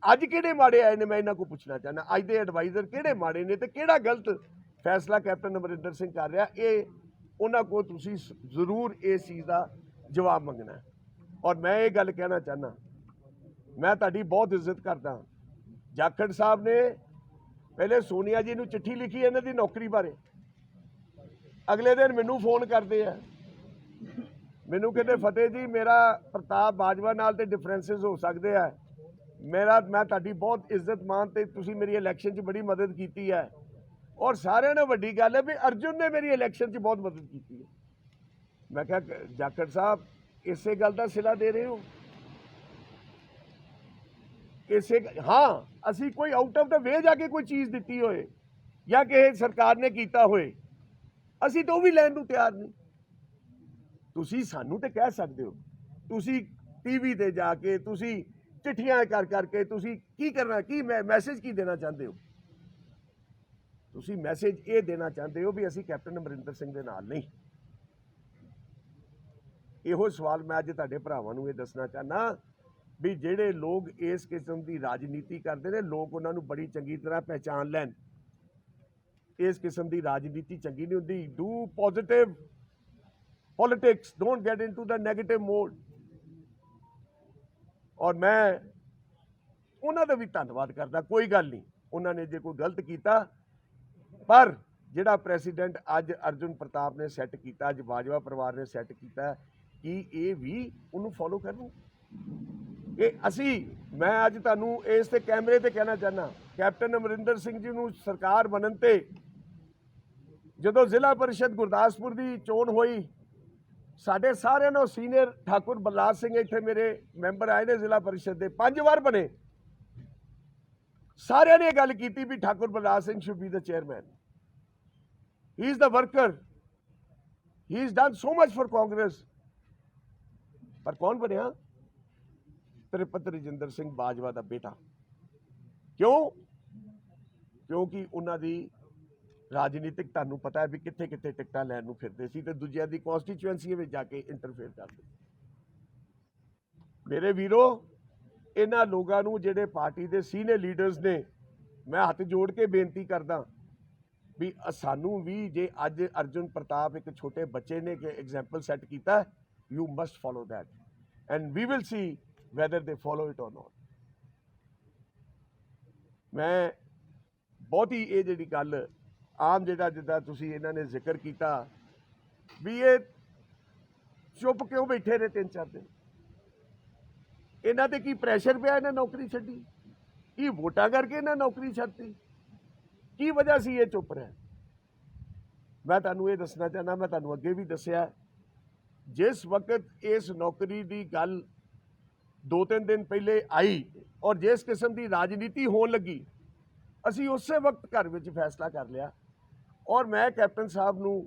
ਅੱਜ ਕਿਹੜੇ ਮਾੜੇ ਆਏ ਨੇ, ਮੈਂ ਇਹਨਾਂ ਕੋਲ ਪੁੱਛਣਾ ਚਾਹੁੰਦਾ। ਅੱਜ ਦੇ ਐਡਵਾਈਜ਼ਰ ਕਿਹੜੇ ਮਾੜੇ ਨੇ ਤੇ ਕਿਹੜਾ ਗਲਤ ਫੈਸਲਾ ਕੈਪਟਨ ਅਮਰਿੰਦਰ ਸਿੰਘ ਕਰ ਰਿਹਾ, ਇਹ ਉਹਨਾਂ ਕੋਲ ਤੁਸੀਂ ਜ਼ਰੂਰ ਇਸ ਚੀਜ਼ ਦਾ ਜਵਾਬ ਮੰਗਣਾ ਹੈ। ਔਰ ਮੈਂ ਇਹ ਗੱਲ ਕਹਿਣਾ ਚਾਹੁੰਦਾ, ਮੈਂ ਤੁਹਾਡੀ ਬਹੁਤ ਇੱਜ਼ਤ ਕਰਦਾ। ਜਾਖੜ ਸਾਹਿਬ ਨੇ ਪਹਿਲੇ ਸੋਨੀਆ ਜੀ ਨੂੰ ਚਿੱਠੀ ਲਿਖੀ ਇਹਨਾਂ ਦੀ ਨੌਕਰੀ ਬਾਰੇ, ਅਗਲੇ ਦਿਨ ਮੈਨੂੰ ਫੋਨ ਕਰਦੇ ਆ, ਮੈਨੂੰ ਕਹਿੰਦੇ ਫਤਿਹ ਜੀ ਮੇਰਾ ਪ੍ਰਤਾਪ ਬਾਜਵਾ ਨਾਲ ਤੇ ਡਿਫਰੈਂਸਿਸ ਹੋ ਸਕਦੇ ਆ, ਮੈਂ ਤੁਹਾਡੀ ਬਹੁਤ ਇੱਜ਼ਤ ਮਾਨ ਤੇ ਤੁਸੀਂ ਮੇਰੀ ਇਲੈਕਸ਼ਨ 'ਚ ਬੜੀ ਮਦਦ ਕੀਤੀ ਹੈ, ਔਰ ਸਾਰਿਆਂ ਨਾਲੋਂ ਵੱਡੀ ਗੱਲ ਹੈ ਵੀ ਅਰਜੁਨ ਨੇ ਮੇਰੀ ਇਲੈਕਸ਼ਨ 'ਚ ਬਹੁਤ ਮਦਦ ਕੀਤੀ ਹੈ। ਮੈਂ ਕਿਹਾ ਜਾਖੜ ਸਾਹਿਬ ਇਸੇ ਗੱਲ ਦਾ ਸਿਲਾ ਦੇ ਰਹੇ ਹੋ? ਹਾਂ, ਅਸੀਂ ਕੋਈ ਆਊਟ ਆਫ ਦਾ ਵੇ ਜਾ ਕੇ ਕੋਈ ਚੀਜ਼ ਦਿੱਤੀ ਹੋਏ ਜਾਂ ਕਿਸੇ ਸਰਕਾਰ ਨੇ ਕੀਤਾ ਹੋਏ, ਅਸੀਂ ਤਾਂ ਉਹ ਵੀ ਲੈਣ ਨੂੰ ਤਿਆਰ ਨਹੀਂ। ਤੁਸੀਂ ਸਾਨੂੰ ਤੇ ਕਹਿ ਸਕਦੇ ਹੋ, ਤੁਸੀਂ ਟੀਵੀ ਤੇ ਜਾ ਕੇ ਤੁਸੀਂ ਚਿੱਠੀਆਂ ਕਰ ਕਰਕੇ ਤੁਸੀਂ ਕੀ ਕਰਨਾ, ਕੀ ਮੈਸੇਜ ਕੀ ਦੇਣਾ ਚਾਹੁੰਦੇ ਹੋ? ਤੁਸੀਂ ਮੈਸੇਜ ਇਹ ਦੇਣਾ ਚਾਹੁੰਦੇ ਹੋ ਵੀ ਅਸੀਂ ਕੈਪਟਨ ਅਮਰਿੰਦਰ ਸਿੰਘ ਦੇ ਨਾਲ ਨਹੀਂ। ਇਹੋ ਸਵਾਲ ਮੈਂ ਅੱਜ ਤੁਹਾਡੇ ਭਰਾਵਾਂ ਨੂੰ ਇਹ ਦੱਸਣਾ ਚਾਹੁੰਦਾ ਵੀ ਜਿਹੜੇ ਲੋਕ ਇਸ ਕਿਸਮ ਦੀ ਰਾਜਨੀਤੀ ਕਰਦੇ ਨੇ, ਲੋਕ ਉਹਨਾਂ ਨੂੰ ਬੜੀ ਚੰਗੀ ਤਰ੍ਹਾਂ ਪਹਿਚਾਨ ਲੈਣ। ਇਸ ਕਿਸਮ ਦੀ ਰਾਜਨੀਤੀ ਚੰਗੀ ਨਹੀਂ ਹੁੰਦੀ। Do positive politics, don't get into the negative mode. ਔਰ ਮੈਂ ਉਹਨਾਂ ਦਾ ਵੀ ਧੰਨਵਾਦ ਕਰਦਾ, ਕੋਈ ਗੱਲ ਨਹੀਂ, ਉਹਨਾਂ ਨੇ ਜੇ ਕੋਈ ਗਲਤ ਕੀਤਾ, ਪਰ ਜਿਹੜਾ ਪ੍ਰੈਸੀਡੈਂਟ ਅੱਜ ਅਰਜੁਨ ਪ੍ਰਤਾਪ ਨੇ ਸੈੱਟ ਕੀਤਾ, ਅੱਜ ਬਾਜਵਾ ਪਰਿਵਾਰ ਨੇ ਸੈੱਟ ਕੀਤਾ, ਕੀ ਇਹ ਵੀ ਉਹਨੂੰ ਫੋਲੋ ਕਰਨ? ਇਹ ਮੈਂ ਅੱਜ ਤੁਹਾਨੂੰ ਇਸ ਤੇ ਕੈਮਰੇ ਤੇ ਕਹਿਣਾ ਚਾਹੁੰਦਾ, ਕੈਪਟਨ ਅਮਰਿੰਦਰ ਸਿੰਘ ਜੀ ਨੂੰ ਸਰਕਾਰ ਬਣਨ ਤੇ ਜਦੋਂ ਜ਼ਿਲ੍ਹਾ ਪਰਿਸ਼ਦ ਗੁਰਦਾਸਪੁਰ ਦੀ ਚੋਣ ਹੋਈ, ਸਾਡੇ ਸਾਰਿਆਂ ਨੂੰ ਸੀਨੀਅਰ ਠਾਕੁਰ ਬਲਰਾਜ ਸਿੰਘ ਇੱਥੇ ਮੇਰੇ ਮੈਂਬਰ ਆਏ ਨੇ ਜ਼ਿਲ੍ਹਾ ਪਰਿਸ਼ਦ ਦੇ, 5 ਵਾਰ ਬਣੇ, ਸਾਰਿਆਂ ਨੇ ਇਹ ਗੱਲ ਕੀਤੀ ਵੀ Thakur Balraj Singh should be the chairman, he is the worker, he is done so much for Congress. ਪਰ ਕੌਣ ਬਣਿਆ? ਤ੍ਰਿਪਤ ਰਜਿੰਦਰ ਸਿੰਘ ਬਾਜਵਾ ਦਾ ਬੇਟਾ। ਕਿਉਂ? ਕਿਉਂਕਿ ਉਹਨਾਂ ਦੀ ਰਾਜਨੀਤਿਕ, ਤੁਹਾਨੂੰ ਪਤਾ ਹੈ ਵੀ ਕਿੱਥੇ ਕਿੱਥੇ ਟਿਕਟਾਂ ਲੈਣ ਨੂੰ ਫਿਰਦੇ ਸੀ ਤੇ ਦੂਜਿਆਂ ਦੀ ਕਨਸਟੀਚੁਐਂਸੀ ਵਿੱਚ ਜਾ ਕੇ ਇੰਟਰਫੇਅਰ ਕਰਦੇ। ਮੇਰੇ ਵੀਰੋ, ਇਹਨਾਂ ਲੋਕਾਂ ਨੂੰ ਜਿਹੜੇ ਪਾਰਟੀ ਦੇ ਸੀਨੀਅਰ ਲੀਡਰਸ ਨੇ, ਮੈਂ ਹੱਥ ਜੋੜ ਕੇ ਬੇਨਤੀ ਕਰਦਾ ਵੀ ਸਾਨੂੰ ਵੀ, ਜੇ ਅੱਜ ਅਰਜੁਨ ਪ੍ਰਤਾਪ ਇੱਕ ਛੋਟੇ ਬੱਚੇ ਨੇ ਕਿ ਐਗਜ਼ਾਮਪਲ ਸੈੱਟ ਕੀਤਾ, you must follow that and we will see whether they follow it or not. ਮੈਂ ਬਹੁਤੀ ਇਹ ਜਿਹੜੀ ਗੱਲ ਆਮ ਜਿੱਦਾਂ ਤੁਸੀਂ ਇਹਨਾਂ ਨੇ ਜ਼ਿਕਰ ਕੀਤਾ ਵੀ ਇਹ ਚੁੱਪ ਕਿਉਂ ਬੈਠੇ ਨੇ 3-4 ਦਿਨ, ਇਹਨਾਂ ਤੇ ਕੀ ਪ੍ਰੈਸ਼ਰ ਪਿਆ ਇਹਨਾਂ ਨੌਕਰੀ ਛੱਡੀ? ਕੀ ਵੋਟਾਂ ਕਰਕੇ ਇਹਨਾਂ ਨੌਕਰੀ ਛੱਡਤੀ? ਕੀ ਵਜ੍ਹਾ ਸੀ ਇਹ ਚੁੱਪ ਰਹੇ? ਮੈਂ ਤੁਹਾਨੂੰ ਇਹ ਦੱਸਣਾ ਚਾਹੁੰਦਾ, ਮੈਂ ਤੁਹਾਨੂੰ ਅੱਗੇ ਵੀ ਦੱਸਿਆ, ਜਿਸ ਵਕਤ ਇਸ ਨੌਕਰੀ ਦੀ ਗੱਲ 2-3 ਦਿਨ ਪਹਿਲੇ ਆਈ ਔਰ ਜਿਸ ਕਿਸਮ ਦੀ ਰਾਜਨੀਤੀ ਹੋਣ ਲੱਗੀ, ਅਸੀਂ ਉਸੇ ਵਕਤ ਘਰ ਵਿੱਚ ਫੈਸਲਾ ਕਰ ਲਿਆ ਔਰ ਮੈਂ ਕੈਪਟਨ ਸਾਹਿਬ ਨੂੰ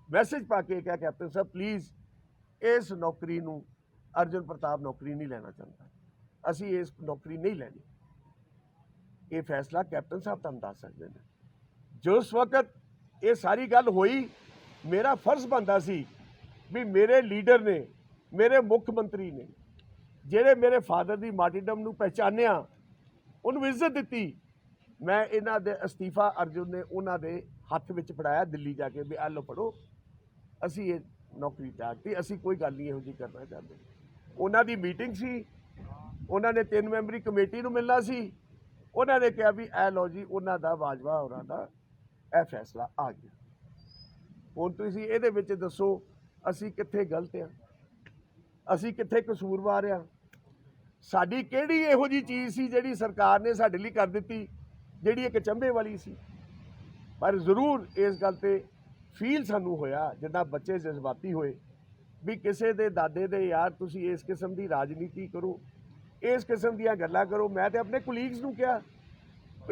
ਮੈਸੇਜ ਪਾ ਕੇ ਕਿਹਾ, ਕੈਪਟਨ ਸਾਹਿਬ ਪਲੀਜ਼ ਇਸ ਨੌਕਰੀ ਨੂੰ, ਅਰਜੁਨ ਪ੍ਰਤਾਪ ਨੌਕਰੀ ਨਹੀਂ ਲੈਣਾ ਚਾਹੁੰਦਾ, ਅਸੀਂ ਇਸ ਨੌਕਰੀ ਨਹੀਂ ਲੈਣੀ। ਇਹ ਫੈਸਲਾ ਕੈਪਟਨ ਸਾਹਿਬ ਤੁਹਾਨੂੰ ਦੱਸ ਸਕਦੇ ਨੇ। ਜਿਸ ਵਕਤ ਇਹ ਸਾਰੀ ਗੱਲ ਹੋਈ, ਮੇਰਾ ਫਰਜ਼ ਬਣਦਾ ਸੀ ਵੀ ਮੇਰੇ ਲੀਡਰ ਨੇ, ਮੇਰੇ ਮੁੱਖ ਮੰਤਰੀ ਨੇ, ਜਿਹੜੇ ਮੇਰੇ ਫਾਦਰ ਦੀ ਮਾਰਟੀਰਡਮ ਨੂੰ ਪਹਿਚਾਨਿਆ, ਉਹਨੂੰ ਇੱਜ਼ਤ ਦਿੱਤੀ, ਮੈਂ ਇਹਨਾਂ ਦੇ ਅਸਤੀਫਾ ਅਰਜੁਨ ਨੇ ਉਹਨਾਂ ਦੇ ਹੱਥ ਵਿੱਚ ਫੜਾਇਆ ਦਿੱਲੀ ਜਾ ਕੇ ਵੀ ਆਹ ਲਓ ਪੜੋ, ਅਸੀਂ ਇਹ ਨੌਕਰੀ ਤਿਆਗਤੀ, ਅਸੀਂ ਕੋਈ ਗੱਲ ਨਹੀਂ ਇਹੋ ਜਿਹੀ ਕਰਨਾ ਚਾਹੁੰਦੇ। ਉਹਨਾਂ ਦੀ ਮੀਟਿੰਗ ਸੀ, ਉਹਨਾਂ ਨੇ 3 ਮੈਂਬਰੀ ਕਮੇਟੀ ਨੂੰ ਮਿਲਣਾ ਸੀ, ਉਹਨਾਂ ਨੇ ਕਿਹਾ ਵੀ ਇਹ ਲਓ ਜੀ ਉਹਨਾਂ ਦਾ, ਬਾਜਵਾ ਹੋਰਾਂ ਦਾ ਇਹ ਫੈਸਲਾ ਆ ਗਿਆ। ਹੁਣ ਤੁਸੀਂ ਇਹਦੇ ਵਿੱਚ ਦੱਸੋ ਅਸੀਂ ਕਿੱਥੇ ਗਲਤ ਆ, ਅਸੀਂ ਕਿੱਥੇ ਕਸੂਰਵਾਰ ਆ? ਸਾਡੀ ਕਿਹੜੀ ਇਹੋ ਜਿਹੀ ਚੀਜ਼ ਸੀ ਜਿਹੜੀ ਸਰਕਾਰ ਨੇ ਸਾਡੇ ਲਈ ਕਰ ਦਿੱਤੀ, ਜਿਹੜੀ ਇੱਕ ਚੰਬੇ ਵਾਲੀ ਸੀ? ਪਰ ਜ਼ਰੂਰ ਇਸ ਗੱਲ ਤੇ ਫੀਲ ਸਾਨੂੰ ਹੋਇਆ, ਜਿੱਦਾਂ ਬੱਚੇ ਜਜ਼ਬਾਤੀ ਹੋਏ ਵੀ ਕਿਸੇ ਦੇ ਦਾਦੇ ਦੇ ਯਾਰ ਤੁਸੀਂ ਇਸ ਕਿਸਮ ਦੀ ਰਾਜਨੀਤੀ ਕਰੋ, ਇਸ ਕਿਸਮ ਦੀਆਂ ਗੱਲਾਂ ਕਰੋ। ਮੈਂ ਤੇ ਆਪਣੇ ਕੁਲੀਗਸ ਨੂੰ ਕਿਹਾ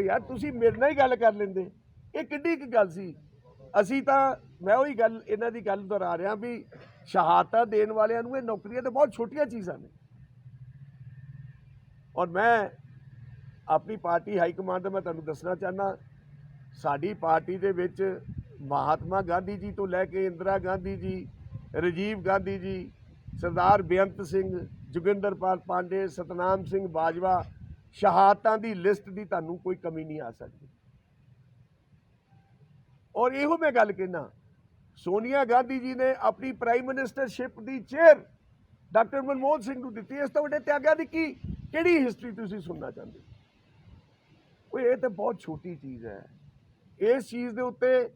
ਯਾਰ ਤੁਸੀਂ ਮੇਰੇ ਨਾਲ ਹੀ ਗੱਲ ਕਰ ਲੈਂਦੇ, ਇਹ ਕਿੱਡੀ ਕੁ ਗੱਲ ਸੀ? ਅਸੀਂ ਤਾਂ ਮੈਂ ਉਹੀ ਗੱਲ ਇਹਨਾਂ ਦੀ ਗੱਲ ਦੁਹਰਾ ਰਿਹਾ ਵੀ ਸ਼ਹਾਦਤਾਂ ਦੇਣ ਵਾਲਿਆਂ ਨੂੰ ਇਹ ਨੌਕਰੀਆਂ ਤਾਂ ਬਹੁਤ ਛੋਟੀਆਂ ਚੀਜ਼ਾਂ ਨੇ। ਔਰ ਮੈਂ ਆਪਣੀ ਪਾਰਟੀ ਹਾਈ ਕਮਾਂਡ ਦਾ ਮੈਂ ਤੁਹਾਨੂੰ ਦੱਸਣਾ ਚਾਹੁੰਦਾ, ਸਾਡੀ ਪਾਰਟੀ ਦੇ ਵਿੱਚ ਮਹਾਤਮਾ ਗਾਂਧੀ ਜੀ ਤੋਂ ਲੈ ਕੇ ਇੰਦਰਾ ਗਾਂਧੀ ਜੀ, ਰਾਜੀਵ ਗਾਂਧੀ ਜੀ, ਸਰਦਾਰ ਬੇਅੰਤ ਸਿੰਘ, ਜੋਗਿੰਦਰਪਾਲ ਪਾਂਡੇ, ਸਤਨਾਮ ਸਿੰਘ ਬਾਜਵਾ, ਸ਼ਹਾਦਤਾਂ ਦੀ ਲਿਸਟ ਦੀ ਤੁਹਾਨੂੰ ਕੋਈ ਕਮੀ ਨਹੀਂ ਆ ਸਕਦੀ। ਔਰ ਇਹੋ ਮੈਂ ਗੱਲ ਕਹਿਣਾ, ਸੋਨੀਆ ਗਾਂਧੀ ਜੀ ਨੇ ਆਪਣੀ ਪ੍ਰਾਈਮ ਮਿਨਿਸਟਰਸ਼ਿਪ ਦੀ ਚੇਅਰ ਡਾਕਟਰ ਮਨਮੋਹਨ ਸਿੰਘ ਨੂੰ ਦਿੱਤੀ। ਇਸ ਤੋਂ ਵੱਡੇ ਤਿਆਗਾਂ ਦੀ ਕਿਹੜੀ ਹਿਸਟਰੀ ਤੁਸੀਂ ਸੁਣਨਾ ਚਾਹੁੰਦੇ? ਕੋਈ ਇਹ ਤਾਂ ਬਹੁਤ ਛੋਟੀ ਚੀਜ਼ ਹੈ। ਇਸ ਚੀਜ਼ ਦੇ ਉੱਤੇ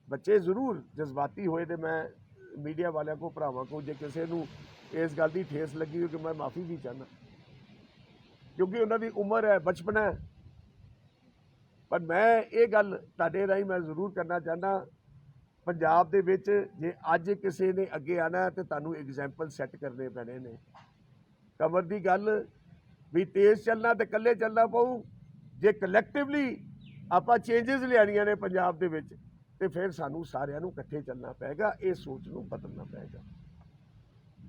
ਬੱਚੇ ਜ਼ਰੂਰ ਜਜ਼ਬਾਤੀ ਹੋਏ ਤੇ ਮੈਂ ਮੀਡੀਆ ਵਾਲਿਆਂ ਕੋ ਭਰਾਵਾਂ ਕੋ ਜੇ ਕਿਸੇ ਨੂੰ ਇਸ ਗੱਲ ਦੀ ਠੇਸ ਲੱਗੀ ਹੋ ਕਿ ਮੈਂ ਮਾਫੀ ਵੀ ਚਾਹੁੰਦਾ, ਕਿਉਂਕਿ ਉਹਨਾਂ ਦੀ ਉਮਰ ਹੈ, ਬਚਪਨ ਹੈ। ਪਰ ਮੈਂ ਇਹ ਗੱਲ ਤੁਹਾਡੇ ਰਾਹੀਂ ਮੈਂ ਜ਼ਰੂਰ ਕਰਨਾ ਚਾਹੁੰਦਾ, ਪੰਜਾਬ ਦੇ ਵਿੱਚ ਜੇ ਅੱਜ ਕਿਸੇ ਨੇ ਅੱਗੇ ਆਣਾ ਤੇ ਤੁਹਾਨੂੰ ਐਗਜ਼ਾਮਪਲ ਸੈੱਟ ਕਰਨੇ ਪੈਣੇ ਨੇ। ਕਮਰ ਦੀ ਗੱਲ ਵੀ ਤੇਜ਼ ਚੱਲਣਾ ਤੇ ਇਕੱਲੇ ਚੱਲਣਾ ਪਊ। ਜੇ ਕਲੈਕਟਿਵਲੀ ਆਪਾਂ ਚੇਂਜਸ ਲਿਆਣੀਆਂ ਨੇ ਪੰਜਾਬ ਦੇ ਵਿੱਚ ਤੇ ਫਿਰ ਸਾਨੂੰ ਸਾਰਿਆਂ ਨੂੰ ਇਕੱਠੇ ਚੱਲਣਾ ਪਏਗਾ, ਇਹ ਸੋਚ ਨੂੰ ਬਦਲਣਾ ਪਏਗਾ।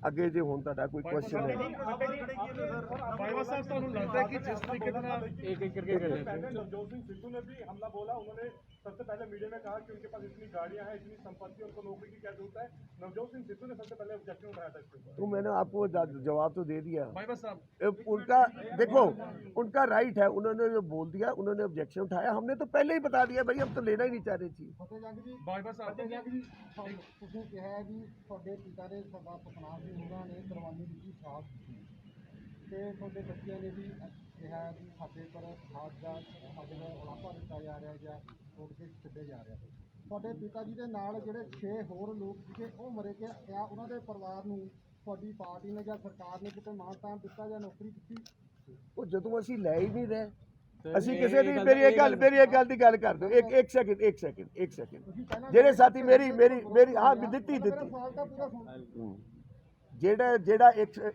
ਅੱਗੇ ਜੇ ਹੁਣ ਤੁਹਾਡਾ ਕੋਈ ਕੁਐਸਚਨ ਹੈ। बाइवा साहब ਤੁਹਾਨੂੰ ਲੱਗਦਾ है कि जिस तरीके ਨਾਲ एक एक करके कर लेते हैं। नवजोत सिंह सिद्धू ने भी हमला बोला। उन्होंने सबसे पहले मीडिया में कहा कि उनके पास इतनी गाड़ियां हैं, इतनी संपत्ति, उनको नौकरी की क्या जरूरत है। नवजोत सिंह सिद्धू ने सबसे पहले ऑब्जेक्शन उठाया था इसके ऊपर। तो मैंने आपको जवाब तो दे दिया। बाइवा साहब उनका देखो, उनका राइट है, उन्होंने जो बोल दिया, उन्होंने ऑब्जेक्शन उठाया, हमने तो पहले ही बता दिया भाई हम तो लेना ही नहीं चाह रहे थी। बाइवा साहब ਤੁਸੀਂ ਕਿਹਾ ਵੀ ਤੁਹਾਡੇ ਪਿਤਾ ਦੇ ਸਰਦਾਰ ਸਤਨਾਮ ਸਿੰਘ ਹੋਰਾਂ ਨੇ ਕੁਰਬਾਨੀ ਦਿੱਤੀ ਸਾਥ ਤੇ ਤੁਹਾਡੇ ਬੱਚਿਆਂ ਨੇ ਵੀ ਕਿਹਾ ਵੀ ਸਾਡੇ ਪਰ ਸਾਥ ਦਾ ਸਾਡੇ ਦਾ ਉਲਾਪਾ ਦਿੱਤਾ ਜਾ ਰਿਹਾ ਜਾਂ ਰੋਡ ਕੇ ਛੱਡੇ ਜਾ ਰਿਹਾ। ਤੁਹਾਡੇ ਪਿਤਾ ਜੀ ਦੇ ਨਾਲ ਜਿਹੜੇ 6 ਹੋਰ ਲੋਕ ਸੀਗੇ ਉਹ ਮਰੇ ਕਿ ਕਿਆ ਉਹਨਾਂ ਦੇ ਪਰਿਵਾਰ ਨੂੰ ਤੁਹਾਡੀ ਪਾਰਟੀ ਨੇ ਜਾਂ ਸਰਕਾਰ ਨੇ ਕਿਤੇ ਮਾਣ-ਤਾਣ ਦਿੱਤਾ ਜਾਂ ਨੌਕਰੀ ਦਿੱਤੀ? ਉਹ ਜਦੋਂ ਅਸੀਂ ਲੈ ਹੀ ਨਹੀਂ ਰਹੇ, ਅਸੀਂ ਕਿਸੇ ਦੀ ਮੇਰੀ ਇੱਕ ਗੱਲ ਦੀ ਗੱਲ ਕਰ ਦਿਓ। ਇੱਕ ਸੈਕਿੰਡ ਜਿਹੜੇ ਸਾਥੀ ਮੇਰੀ ਹਾਂ ਦਿੱਤੀ ਸਵਾਲ ਤਾਂ ਪੂਰਾ ਸੁਣ। ਜਿਹੜਾ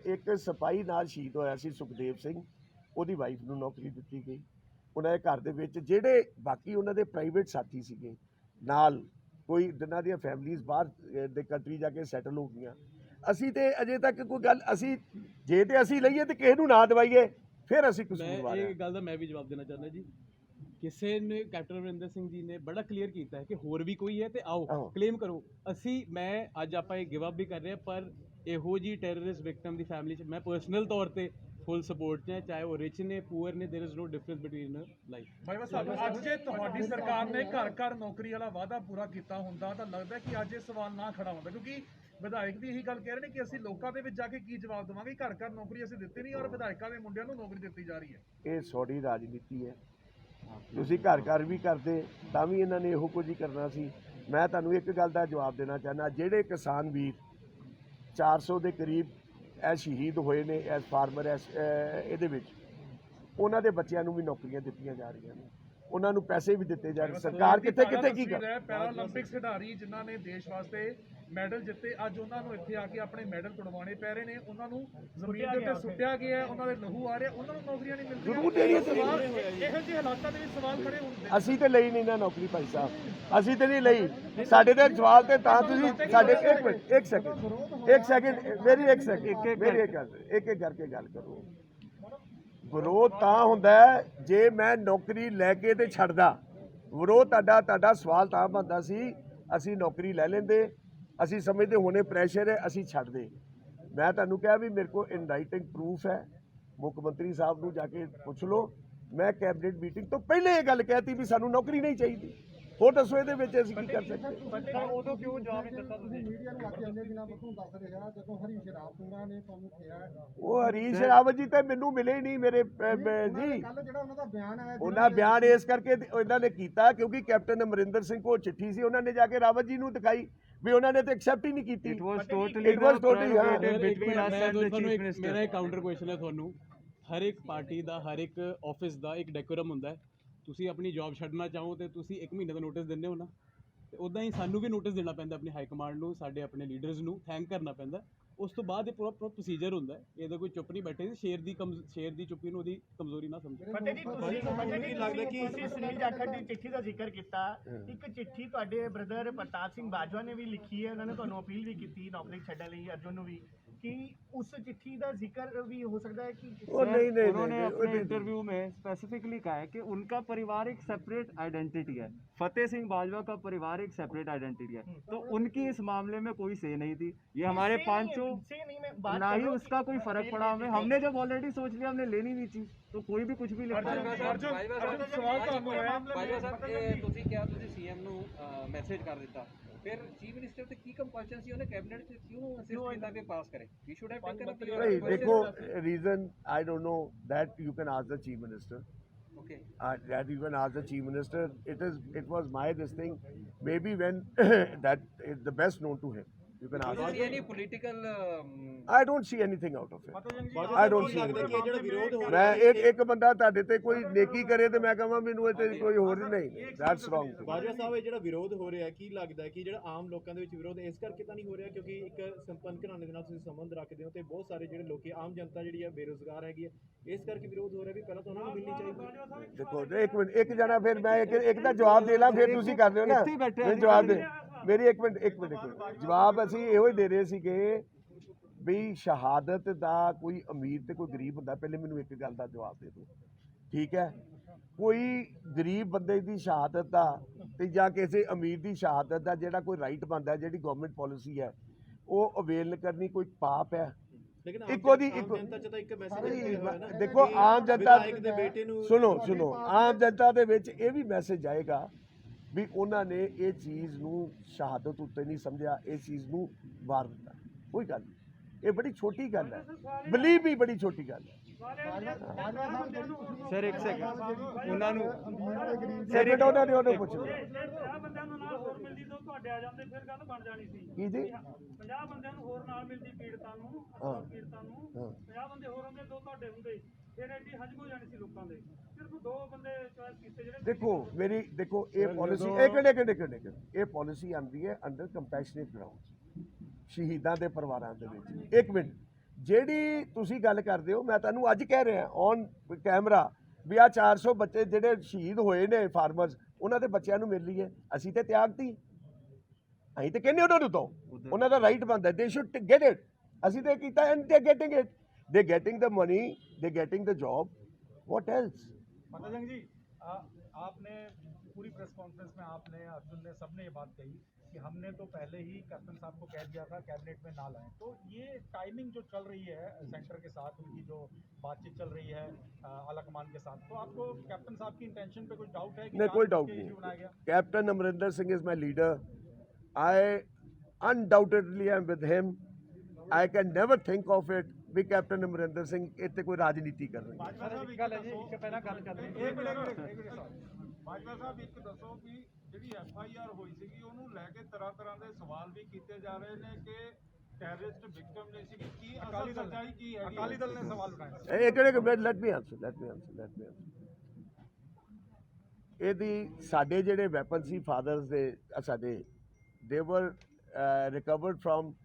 ਇੱਕ ਸਿਪਾਹੀ ਨਾਲ ਸ਼ਹੀਦ ਹੋਇਆ ਸੀ ਸੁਖਦੇਵ ਸਿੰਘ, ਉਹਦੀ ਵਾਈਫ ਨੂੰ ਨੌਕਰੀ ਦਿੱਤੀ ਗਈ। ਉਹਨਾਂ ਦੇ ਘਰ ਦੇ ਵਿੱਚ ਜਿਹੜੇ ਬਾਕੀ ਉਹਨਾਂ ਦੇ ਪ੍ਰਾਈਵੇਟ ਸਾਥੀ ਸੀਗੇ ਨਾਲ, ਕੋਈ ਜਿਨ੍ਹਾਂ ਦੀਆਂ ਫੈਮਲੀਜ਼ ਬਾਹਰ ਦੇ ਕੰਟਰੀ ਜਾ ਕੇ ਸੈਟਲ ਹੋ ਗਈਆਂ, ਅਸੀਂ ਤੇ ਅਜੇ ਤੱਕ ਕੋਈ ਗੱਲ ਜੇ ਤੇ ਅਸੀਂ ਲਈਏ ਤੇ ਕਿਸੇ ਨੂੰ ਨਾ ਦਵਾਈਏ, ਫਿਰ ਅਸੀਂ ਕਸੂਰਵਾਰ ਮੈਂ ਹਾਂ। ਇਹ ਗੱਲ ਦਾ ਮੈਂ ਵੀ ਜਵਾਬ ਦੇਣਾ ਚਾਹੁੰਦਾ ਜੀ। ਕਿਸੇ ਨੇ ਕੈਪਟਨ ਅਮਰਿੰਦਰ ਸਿੰਘ ਜੀ ਨੇ ਬੜਾ ਕਲੀਅਰ ਕੀਤਾ ਹੈ ਕਿ ਹੋਰ ਵੀ ਕੋਈ ਹੈ ਤੇ ਆਓ ਕਲੇਮ ਕਰੋ। ਮੈਂ ਅੱਜ ਆਪਾਂ ਇਹ ਗਿਵ ਅਪ ਵੀ ਕਰ ਰਹੇ ਹਾਂ, ਪਰ ਇਹੋ ਜੀ ਟੈਰਰਿਸਟ ਵਿਕਟਮ ਦੀ ਫੈਮਿਲੀ 'ਚ ਮੈਂ ਪਰਸਨਲ ਤੌਰ ਤੇ ਫੁੱਲ ਸਪੋਰਟ 'ਚ ਹੈ, ਚਾਹੇ ਉਹ ਰਿਚ ਨੇ ਪੂਅਰ ਨੇ, there is no difference between life. Bajwa ਸਾਹਿਬ ਅੱਜ ਜੇ ਤੁਹਾਡੀ ਸਰਕਾਰ ਨੇ ਘਰ ਘਰ ਨੌਕਰੀ ਵਾਲਾ ਵਾਅਦਾ ਪੂਰਾ ਕੀਤਾ ਹੁੰਦਾ ਤਾਂ ਲੱਗਦਾ ਕਿ ਅੱਜ ਇਹ ਸਵਾਲ ਨਾ ਖੜਾ ਹੁੰਦਾ, ਕਿਉਂਕਿ ਵਿਧਾਇਕ ਵੀ ਇਹੀ ਗੱਲ ਕਹਿ ਰਹੇ ਨੇ ਕਿ ਅਸੀਂ ਲੋਕਾਂ ਦੇ ਵਿੱਚ ਜਾ ਕੇ ਕੀ ਜਵਾਬ ਦੇਵਾਂਗੇ, ਘਰ ਘਰ ਨੌਕਰੀ ਅਸੀਂ ਦਿੱਤੀ ਨਹੀਂ ਔਰ ਵਿਧਾਇਕਾਂ ਦੇ ਮੁੰਡਿਆਂ ਨੂੰ ਨੌਕਰੀ ਦਿੱਤੀ ਜਾ ਰਹੀ ਹੈ। ਇਹ ਸੌੜੀ ਰਾਜਨੀਤੀ ਹੈ। ਤੁਸੀਂ ਘਰ ਘਰ ਵੀ ਕਰਦੇ ਤਾਂ ਵੀ ਇਹਨਾਂ ਨੇ ਇਹੋ ਕੁਝ ਹੀ ਕਰਨਾ ਸੀ। ਮੈਂ ਤੁਹਾਨੂੰ ਇੱਕ ਗੱਲ ਦਾ ਜਵਾਬ ਦੇਣਾ ਚਾਹੁੰਦਾ, ਜਿਹੜੇ ਕਿਸਾਨ ਵੀਰ 400 ਦੇ ਕਰੀਬ ਇਹ ਸ਼ਹੀਦ ਹੋਏ ਨੇ ਐਸ ਫਾਰਮਰ ਇਹਦੇ ਵਿੱਚ, ਉਹਨਾਂ ਦੇ ਬੱਚਿਆਂ ਨੂੰ ਵੀ ਨੌਕਰੀਆਂ ਦਿੱਤੀਆਂ ਜਾ ਰਹੀਆਂ ਨੇ, ਉਹਨਾਂ ਨੂੰ ਪੈਸੇ ਵੀ ਦਿੱਤੇ ਜਾ ਰਹੇ। ਸਰਕਾਰ ਕਿੱਥੇ ਕੀ ਕਰ ਪੈਰਾਲੰਪਿਕਸ ਖਿਡਾਰੀ ਜਿਨ੍ਹਾਂ ਨੇ ਦੇਸ਼ ਵਾਸਤੇ ਮੈਡਲ ਜਿੱਤੇ, ਅੱਜ ਉਹਨਾਂ ਨੂੰ ਇੱਥੇ ਆ ਕੇ ਆਪਣੇ ਮੈਡਲ ਤੁੜਵਾਉਣੇ ਪੈ ਰਹੇ ਨੇ, ਉਹਨਾਂ ਨੂੰ ਜ਼ਮੀਨ ਦੇ ਉੱਤੇ ਸੁੱਟਿਆ ਗਿਆ, ਉਹਨਾਂ ਦੇ ਲਹੂ ਆ ਰਿਹਾ, ਉਹਨਾਂ ਨੂੰ ਨੌਕਰੀਆਂ ਨਹੀਂ ਮਿਲ ਜ਼ਰੂਰ ਦੇਣੀਆਂ ਸਵਾਲ ਇਹੋ ਜਿਹੇ ਹਾਲਾਤਾਂ ਦੇ ਵਿੱਚ ਸਵਾਲ ਖੜੇ ਹੁੰਦੇ। ਅਸੀਂ ਤੇ ਲਈ ਨਹੀਂ ਨਾ ਨੌਕਰੀ ਭਾਈ ਸਾਹਿਬ, ਅਸੀਂ ਤੇ ਨਹੀਂ ਲਈ। ਸਾਡੇ ਤੇ ਸਵਾਲ ਤੇ ਤਾਂ ਤੁਸੀਂ ਸਾਡੇ ਇੱਕ ਸੈਕਿੰਡ ਮੇਰੀ ਇੱਕ ਕਰਕੇ ਗੱਲ ਕਰੋ। ਵਿਰੋਧ ਤਾਂ ਹੁੰਦਾ ਜੇ ਮੈਂ ਨੌਕਰੀ ਲੈ ਕੇ ਤੇ ਛੱਡਦਾ। ਵਿਰੋਧ ਤੁਹਾਡਾ ਸਵਾਲ ਤਾਂ ਬਣਦਾ ਸੀ ਅਸੀਂ ਨੌਕਰੀ ਲੈ ਲੈਂਦੇ, ਅਸੀਂ ਸਮਝਦੇ ਹੋਣੇ ਪ੍ਰੈਸ਼ਰ ਹੈ, ਅਸੀਂ ਛੱਡਦੇ। ਮੈਂ ਤੁਹਾਨੂੰ ਕਿਹਾ ਵੀ ਮੇਰੇ ਕੋਲ ਇਨ ਰਾਈਟਿੰਗ ਪ੍ਰੂਫ ਹੈ, ਮੁੱਖ ਮੰਤਰੀ ਸਾਹਿਬ ਨੂੰ ਜਾ ਕੇ ਪੁੱਛ ਲਓ। ਮੈਂ ਕੈਬਨਿਟ ਮੀਟਿੰਗ ਤੋਂ ਪਹਿਲੇ ਇਹ ਗੱਲ ਕਹਿਤੀ ਵੀ ਸਾਨੂੰ ਨੌਕਰੀ ਨਹੀਂ ਚਾਹੀਦੀ। ਹੋਰ ਦੱਸੋ ਇਹਦੇ ਵਿੱਚ ਅਸੀਂ ਕੀ ਕਰ ਸਕਦੇ? ਉਦੋਂ ਕਿਉਂ ਜਵਾਬ ਨਹੀਂ ਦਿੱਤਾ ਤੁਸੀਂ? ਮੀਡੀਆ ਨੂੰ ਅੱਜ ਇੰਨੇ ਦਿਨਾਂ ਤੋਂ ਦੱਸ ਰਿਹਾ ਜਦੋਂ ਹਰੀਸ਼ ਰਾਵਤ ਹੋਰਾਂ ਨੇ ਤੁਹਾਨੂੰ ਕਿਹਾ ਉਹ ਹਰੀਸ਼ ਰਾਵਤ ਜੀ ਤੇ ਮੈਨੂੰ ਮਿਲੇ ਹੀ ਨਹੀਂ ਮੇਰੇ ਜੀ। ਕੱਲ ਜਿਹੜਾ ਉਹਨਾਂ ਦਾ ਬਿਆਨ ਆਇਆ, ਉਹਨਾਂ ਬਿਆਨ ਇਸ ਕਰਕੇ ਇਹਨਾਂ ਨੇ ਕੀਤਾ ਕਿਉਂਕਿ ਕੈਪਟਨ ਅਮਰਿੰਦਰ ਸਿੰਘ ਕੋਲ ਚਿੱਠੀ ਸੀ, ਉਹਨਾਂ ਨੇ ਜਾ ਕੇ ਰਾਵਤ ਜੀ ਨੂੰ ਦਿਖਾਈ ਵੀ ਉਹਨਾਂ ਨੇ ਤੇ ਐਕਸੈਪਟ ਹੀ ਨਹੀਂ ਕੀਤੀ। It was totally between us and the chief minister. ਮੇਰਾ ਇੱਕ ਕਾਊਂਟਰ ਕੁਐਸਚਨ ਹੈ ਤੁਹਾਨੂੰ। ਹਰ ਇੱਕ ਪਾਰਟੀ ਦਾ, ਹਰ ਇੱਕ ਆਫਿਸ ਦਾ ਇੱਕ ਡੈਕੋਰਮ ਹੁੰਦਾ ਹੈ। ਤੁਸੀਂ ਆਪਣੀ ਜੌਬ ਛੱਡਣਾ ਚਾਹੋ ਤੇ ਤੁਸੀਂ 1 ਮਹੀਨੇ ਦਾ ਨੋਟਿਸ ਦਿੰਦੇ ਹੋ ਨਾ, ਤੇ ਉਦਾਂ ਹੀ ਸਾਨੂੰ ਵੀ ਨੋਟਿਸ ਦੇਣਾ ਪੈਂਦਾ ਆਪਣੀ ਹਾਈ ਕਮਾਂਡ ਨੂੰ, ਸਾਡੇ ਆਪਣੇ ਲੀਡਰਸ ਨੂੰ ਥੈਂਕ ਕਰਨਾ ਪੈਂਦਾ। ਉਸ ਤੋਂ ਬਾਅਦ ਇਹ ਪੂਰਾ ਪ੍ਰੋਸੀਜਰ ਹੁੰਦਾ ਹੈ। ਇਹਦਾ ਕੋਈ ਚੁੱਪ ਨਹੀਂ ਬੈਠੇ, ਸ਼ੇਰ ਦੀ ਚੁੱਪੀ ਨੂੰ ਉਹਦੀ ਕਮਜ਼ੋਰੀ ਨਾ ਸਮਝੋ। ਫਤਿਹ ਜੀ ਤੁਸੀਂ ਲੱਗਦਾ ਕਿ ਤੁਸੀਂ ਸੁਨੀਲ ਜਾਖੜ ਦੀ ਚਿੱਠੀ ਦਾ ਜ਼ਿਕਰ ਕੀਤਾ, ਇੱਕ ਚਿੱਠੀ ਤੁਹਾਡੇ ਬ੍ਰਦਰ ਪ੍ਰਤਾਪ ਸਿੰਘ ਬਾਜਵਾ ਨੇ ਵੀ ਲਿਖੀ ਹੈ, ਉਹਨਾਂ ਨੇ ਤੁਹਾਨੂੰ ਅਪੀਲ ਵੀ ਕੀਤੀ ਨੌਕਰੀ ਛੱਡਣ ਲਈ, ਅਰਜੁਨ ਨੂੰ ਵੀ, कि उस चिट्ठी का जिक्र भी हो सकता है कि उन्होंने अपने इंटरव्यू में स्पेसिफिकली कहा है कि उनका परिवार एक सेपरेट आइडेंटिटी है, फतेह सिंह बाजवा का परिवार एक सेपरेट आइडेंटिटी है, तो उनकी इस मामले में कोई से नहीं थी। ये हमारे पांचों ना ही उसका कोई फर्क पड़ा हमें, हमने जब ऑलरेडी सोच लिया हमने लेनी नहीं चीज, तो कोई भी कुछ भी लिखता है। ਤੁਸੀਂ ਕਿਹਾ ਤੁਸੀਂ ਸੀਐਮ ਨੂੰ ਮੈਸੇਜ ਕਰ ਦਿੱਤਾ, ਫਿਰ ਚੀਫ ਮਿਨਿਸਟਰ ਤੇ ਕੀ ਕੰਪਲਸ਼ਨ ਸੀ ਉਹਨੇ ਕੈਬਨਿਟ ਚ ਕਿਉਂ ਅਸਿਸਟ ਕੀਤਾ ਕਿ ਪਾਸ ਕਰੇ? He should have taken up नहीं देखो reason I don't know that you can ask the chief minister okay that you can ask the chief minister. It was my this thing maybe when that is the best known to him. You can ask him. any political I don't see anything out of it. I don't see anything. मैं एक बंदा ਤੁਹਾਡੇ ਤੇ ਕੋਈ ਨੇਕੀ ਕਰੇ ਤੇ ਮੈਂ ਕਹਾਂ ਮੈਨੂੰ ਇਹ ਤੇ ਕੋਈ ਹੋਰ ਨਹੀਂ, that's wrong thing. ਬਾਜਵਾ ਸਾਹਿਬ ਇਹ ਜਿਹੜਾ ਵਿਰੋਧ ਹੋ ਰਿਹਾ ਕੀ ਲੱਗਦਾ ਹੈ ਕਿ ਜਿਹੜਾ ਆਮ ਲੋਕਾਂ ਦੇ ਵਿੱਚ ਵਿਰੋਧ ਇਸ ਕਰਕੇ ਤਾਂ ਨਹੀਂ ਹੋ ਰਿਹਾ ਕਿਉਂਕਿ ਇੱਕ ਸੰਪੰਨ ਘਰਾਣੇ ਦੇ ਨਾਲ ਤੁਸੀਂ ਸੰਬੰਧ ਰੱਖਦੇ ਹੋ ਤੇ ਬਹੁਤ ਸਾਰੇ ਜਿਹੜੇ ਲੋਕੀ ਆਮ ਜਨਤਾ ਜਿਹੜੀ ਹੈ ਬੇਰੁਜ਼ਗਾਰ ਹੈਗੀ ਹੈ, ਇਸ ਕਰਕੇ ਵਿਰੋਧ ਹੋ ਰਿਹਾ ਵੀ ਪਹਿਲਾਂ ਤਾਂ ਉਹਨਾਂ ਨੂੰ ਮਿਲਣੀ ਚਾਹੀਦੀ। ਦੇਖੋ ਇੱਕ ਮਿੰਟ, ਇੱਕ ਜਣਾ ਫਿਰ ਮੈਂ ਇੱਕ ਦਾ ਜਵਾਬ ਦੇ ਲਾਂ, ਫਿਰ ਤੁਸੀਂ ਕਰ ਲਿਓ ਨਾ, ਮੈਨੂੰ ਜਵਾਬ ਦੇ ਮੇਰੀ ਇੱਕ ਮਿੰਟ ਜਵਾਬ ਅਸੀਂ ਇਹੋ ਹੀ ਦੇ ਰਹੇ ਸੀਗੇ ਵੀ ਸ਼ਹਾਦਤ ਦਾ ਕੋਈ ਅਮੀਰ ਤੇ ਕੋਈ ਗਰੀਬ ਹੁੰਦਾ। ਪਹਿਲੇ ਮੈਨੂੰ ਇੱਕ ਗੱਲ ਦਾ ਜਵਾਬ ਦੇ ਦਿਓ, ਠੀਕ ਹੈ? ਕੋਈ ਗਰੀਬ ਬੰਦੇ ਦੀ ਸ਼ਹਾਦਤ ਦਾ ਤੇ ਜਾਂ ਕਿਸੇ ਅਮੀਰ ਦੀ ਸ਼ਹਾਦਤ ਦਾ ਜਿਹੜਾ ਕੋਈ ਰਾਈਟ ਬਣਦਾ, ਜਿਹੜੀ ਗਵਰਨਮੈਂਟ ਪਾਲਿਸੀ ਹੈ ਉਹ ਅਵੇਲ ਕਰਨੀ ਕੋਈ ਪਾਪ ਹੈ? ਇੱਕੋ ਦੀ ਇੱਕ ਦੇਖੋ ਆਮ ਜਨਤਾ ਦੇ ਬੇਟੇ ਨੂੰ ਸੁਣੋ ਆਮ ਜਨਤਾ ਦੇ ਵਿੱਚ ਇਹ ਵੀ ਮੈਸੇਜ ਆਏਗਾ ਵੀ ਉਹਨਾਂ ਨੇ ਇਹ ਚੀਜ਼ ਨੂੰ ਸ਼ਹਾਦਤ ਉੱਤੇ ਨਹੀਂ ਸਮਝਿਆ, ਇਸ ਚੀਜ਼ ਨੂੰ ਵਾਰ ਦਿੱਤਾ। ਕੋਈ ਗੱਲ ਨਹੀਂ, ਇਹ ਬੜੀ ਛੋਟੀ ਗੱਲ ਹੈ, ਬਲੀਵ ਵੀ ਬੜੀ ਛੋਟੀ ਗੱਲ ਹੈ। ਸਰ ਇੱਕ ਸੈਕਿੰਡ ਉਹਨਾਂ ਨੂੰ ਸੈਕਿੰਡ ਉਹਨੇ ਪੁੱਛ ਲਿਆ 50 ਬੰਦਿਆਂ ਨੂੰ ਨਾਲ ਹੋਰ ਮਿਲਦੀ ਤਾਂ ਤੁਹਾਡੇ ਆ ਜਾਂਦੇ, ਫਿਰ ਗੱਲ ਬਣ ਜਾਣੀ ਸੀ। ਕੀ ਜੀ 50 ਬੰਦਿਆਂ ਨੂੰ ਹੋਰ ਨਾਲ ਮਿਲਦੀ ਪੀੜਤਾਂ ਨੂੰ, ਪੀੜਤਾਂ ਨੂੰ 50 ਬੰਦੇ ਹੋਰ ਹੁੰਦੇ, ਦੋ ਤੁਹਾਡੇ ਹੁੰਦੇ, ਫਿਰ ਐਡੀ ਹਜਮ ਹੋ ਜਾਣੀ ਸੀ ਲੋਕਾਂ ਦੇ। ਸਿਰਫ ਦੋ ਬੰਦੇ ਚੋਇਸ ਕੀਤੇ ਜਿਹੜੇ ਦੇਖੋ ਇਹ ਪਾਲਿਸੀ ਇਹ ਪਾਲਿਸੀ ਆਉਂਦੀ ਹੈ ਅੰਡਰ ਕੰਪੈਸ਼ਨੇਟ ਗਰਾਊਂਡ ਸ਼ਹੀਦਾਂ ਦੇ ਪਰਿਵਾਰਾਂ ਦੇ ਵਿੱਚ। ਇੱਕ ਮਿੰਟ, ਜਿਹੜੀ ਤੁਸੀਂ ਗੱਲ ਕਰਦੇ ਹੋ ਮੈਂ ਤੁਹਾਨੂੰ ਅੱਜ ਕਹਿ ਰਿਹਾ ਔਨ ਕੈਮਰਾ ਵੀ ਆ 400 ਬੱਚੇ ਜਿਹੜੇ ਸ਼ਹੀਦ ਹੋਏ ਨੇ ਫਾਰਮਰਸ, ਉਹਨਾਂ ਦੇ ਬੱਚਿਆਂ ਨੂੰ ਮਿਲ ਰਹੀ ਹੈ। ਅਸੀਂ ਤੇ ਤਿਆਗਤੀ, ਅਸੀਂ ਤੇ ਕਹਿੰਦੇ ਉਹਨਾਂ ਨੂੰ ਦੋ, ਉਹਨਾਂ ਦਾ ਰਾਈਟ ਬਣਦਾ, ਦੇ ਸ਼ੁੱਡ ਗੈਟ ਇਟ। ਅਸੀਂ ਤੇ ਕੀਤਾ ਐਂਡ ਦੇ ਗੈਟਿੰਗ ਇਟ, ਦੇ ਗੈਟਿੰਗ ਦ ਮਨੀ, ਦੇ ਗੈਟਿੰਗ ਦ ਜॉब, व्हाट एल्स? माता जंग जी, आपने पूरी प्रेस कॉन्फ्रेंस में आपने, अर्जुन ने, सबने ये बात कही कि हमने तो पहले ही कैप्टन साहब को कह दिया था कैबिनेट में ना लाएं। तो ये टाइमिंग जो चल रही है सेंटर के साथ, उनकी जो बातचीत चल रही है आलाकमान के साथ, तो आपको कैप्टन साहब की इंटेंशन पे कोई डाउट है कि नहीं, कोई डाउट नहीं। Captain Amarinder Singh is my leader, I undoubtedly am with him, I can never think of it ਵੀ ਕੈਪਟਨ ਅਮਰਿੰਦਰ ਸਿੰਘ ਇੱਥੇ ਕੋਈ ਰਾਜਨੀਤੀ ਕਰ ਰਹੇ। ਬਾਜਵਾ ਸਾਹਿਬ ਇੱਕ ਦੱਸੋ ਕਿ ਜਿਹੜੀ FIR ਹੋਈ ਸੀਗੀ ਉਹਨੂੰ ਲੈ ਕੇ ਤਰ੍ਹਾਂ ਦੇ ਸਵਾਲ ਵੀ ਕੀਤੇ ਜਾ ਰਹੇ ਨੇ ਕਿ ਟੈਰਰਿਸਟ ਵਿਕਟਮ ਨੇ ਸੀ, ਕੀ ਅਸਲ ਸੱਚਾਈ ਕੀ ਹੈ? ਅਕਾਲੀ ਦਲ ਨੇ ਸਵਾਲ ਉਠਾਏ। ਇੱਕ ਲੈਟ ਮੀ ਆਨਸਰ। ਇਹਦੀ ਸਾਡੇ ਜਿਹੜੇ ਵੈਪਨ ਸੀ ਫਾਦਰਸ ਦੇ ਸਾਡੇ, ਦੇ ਵਰ recovered from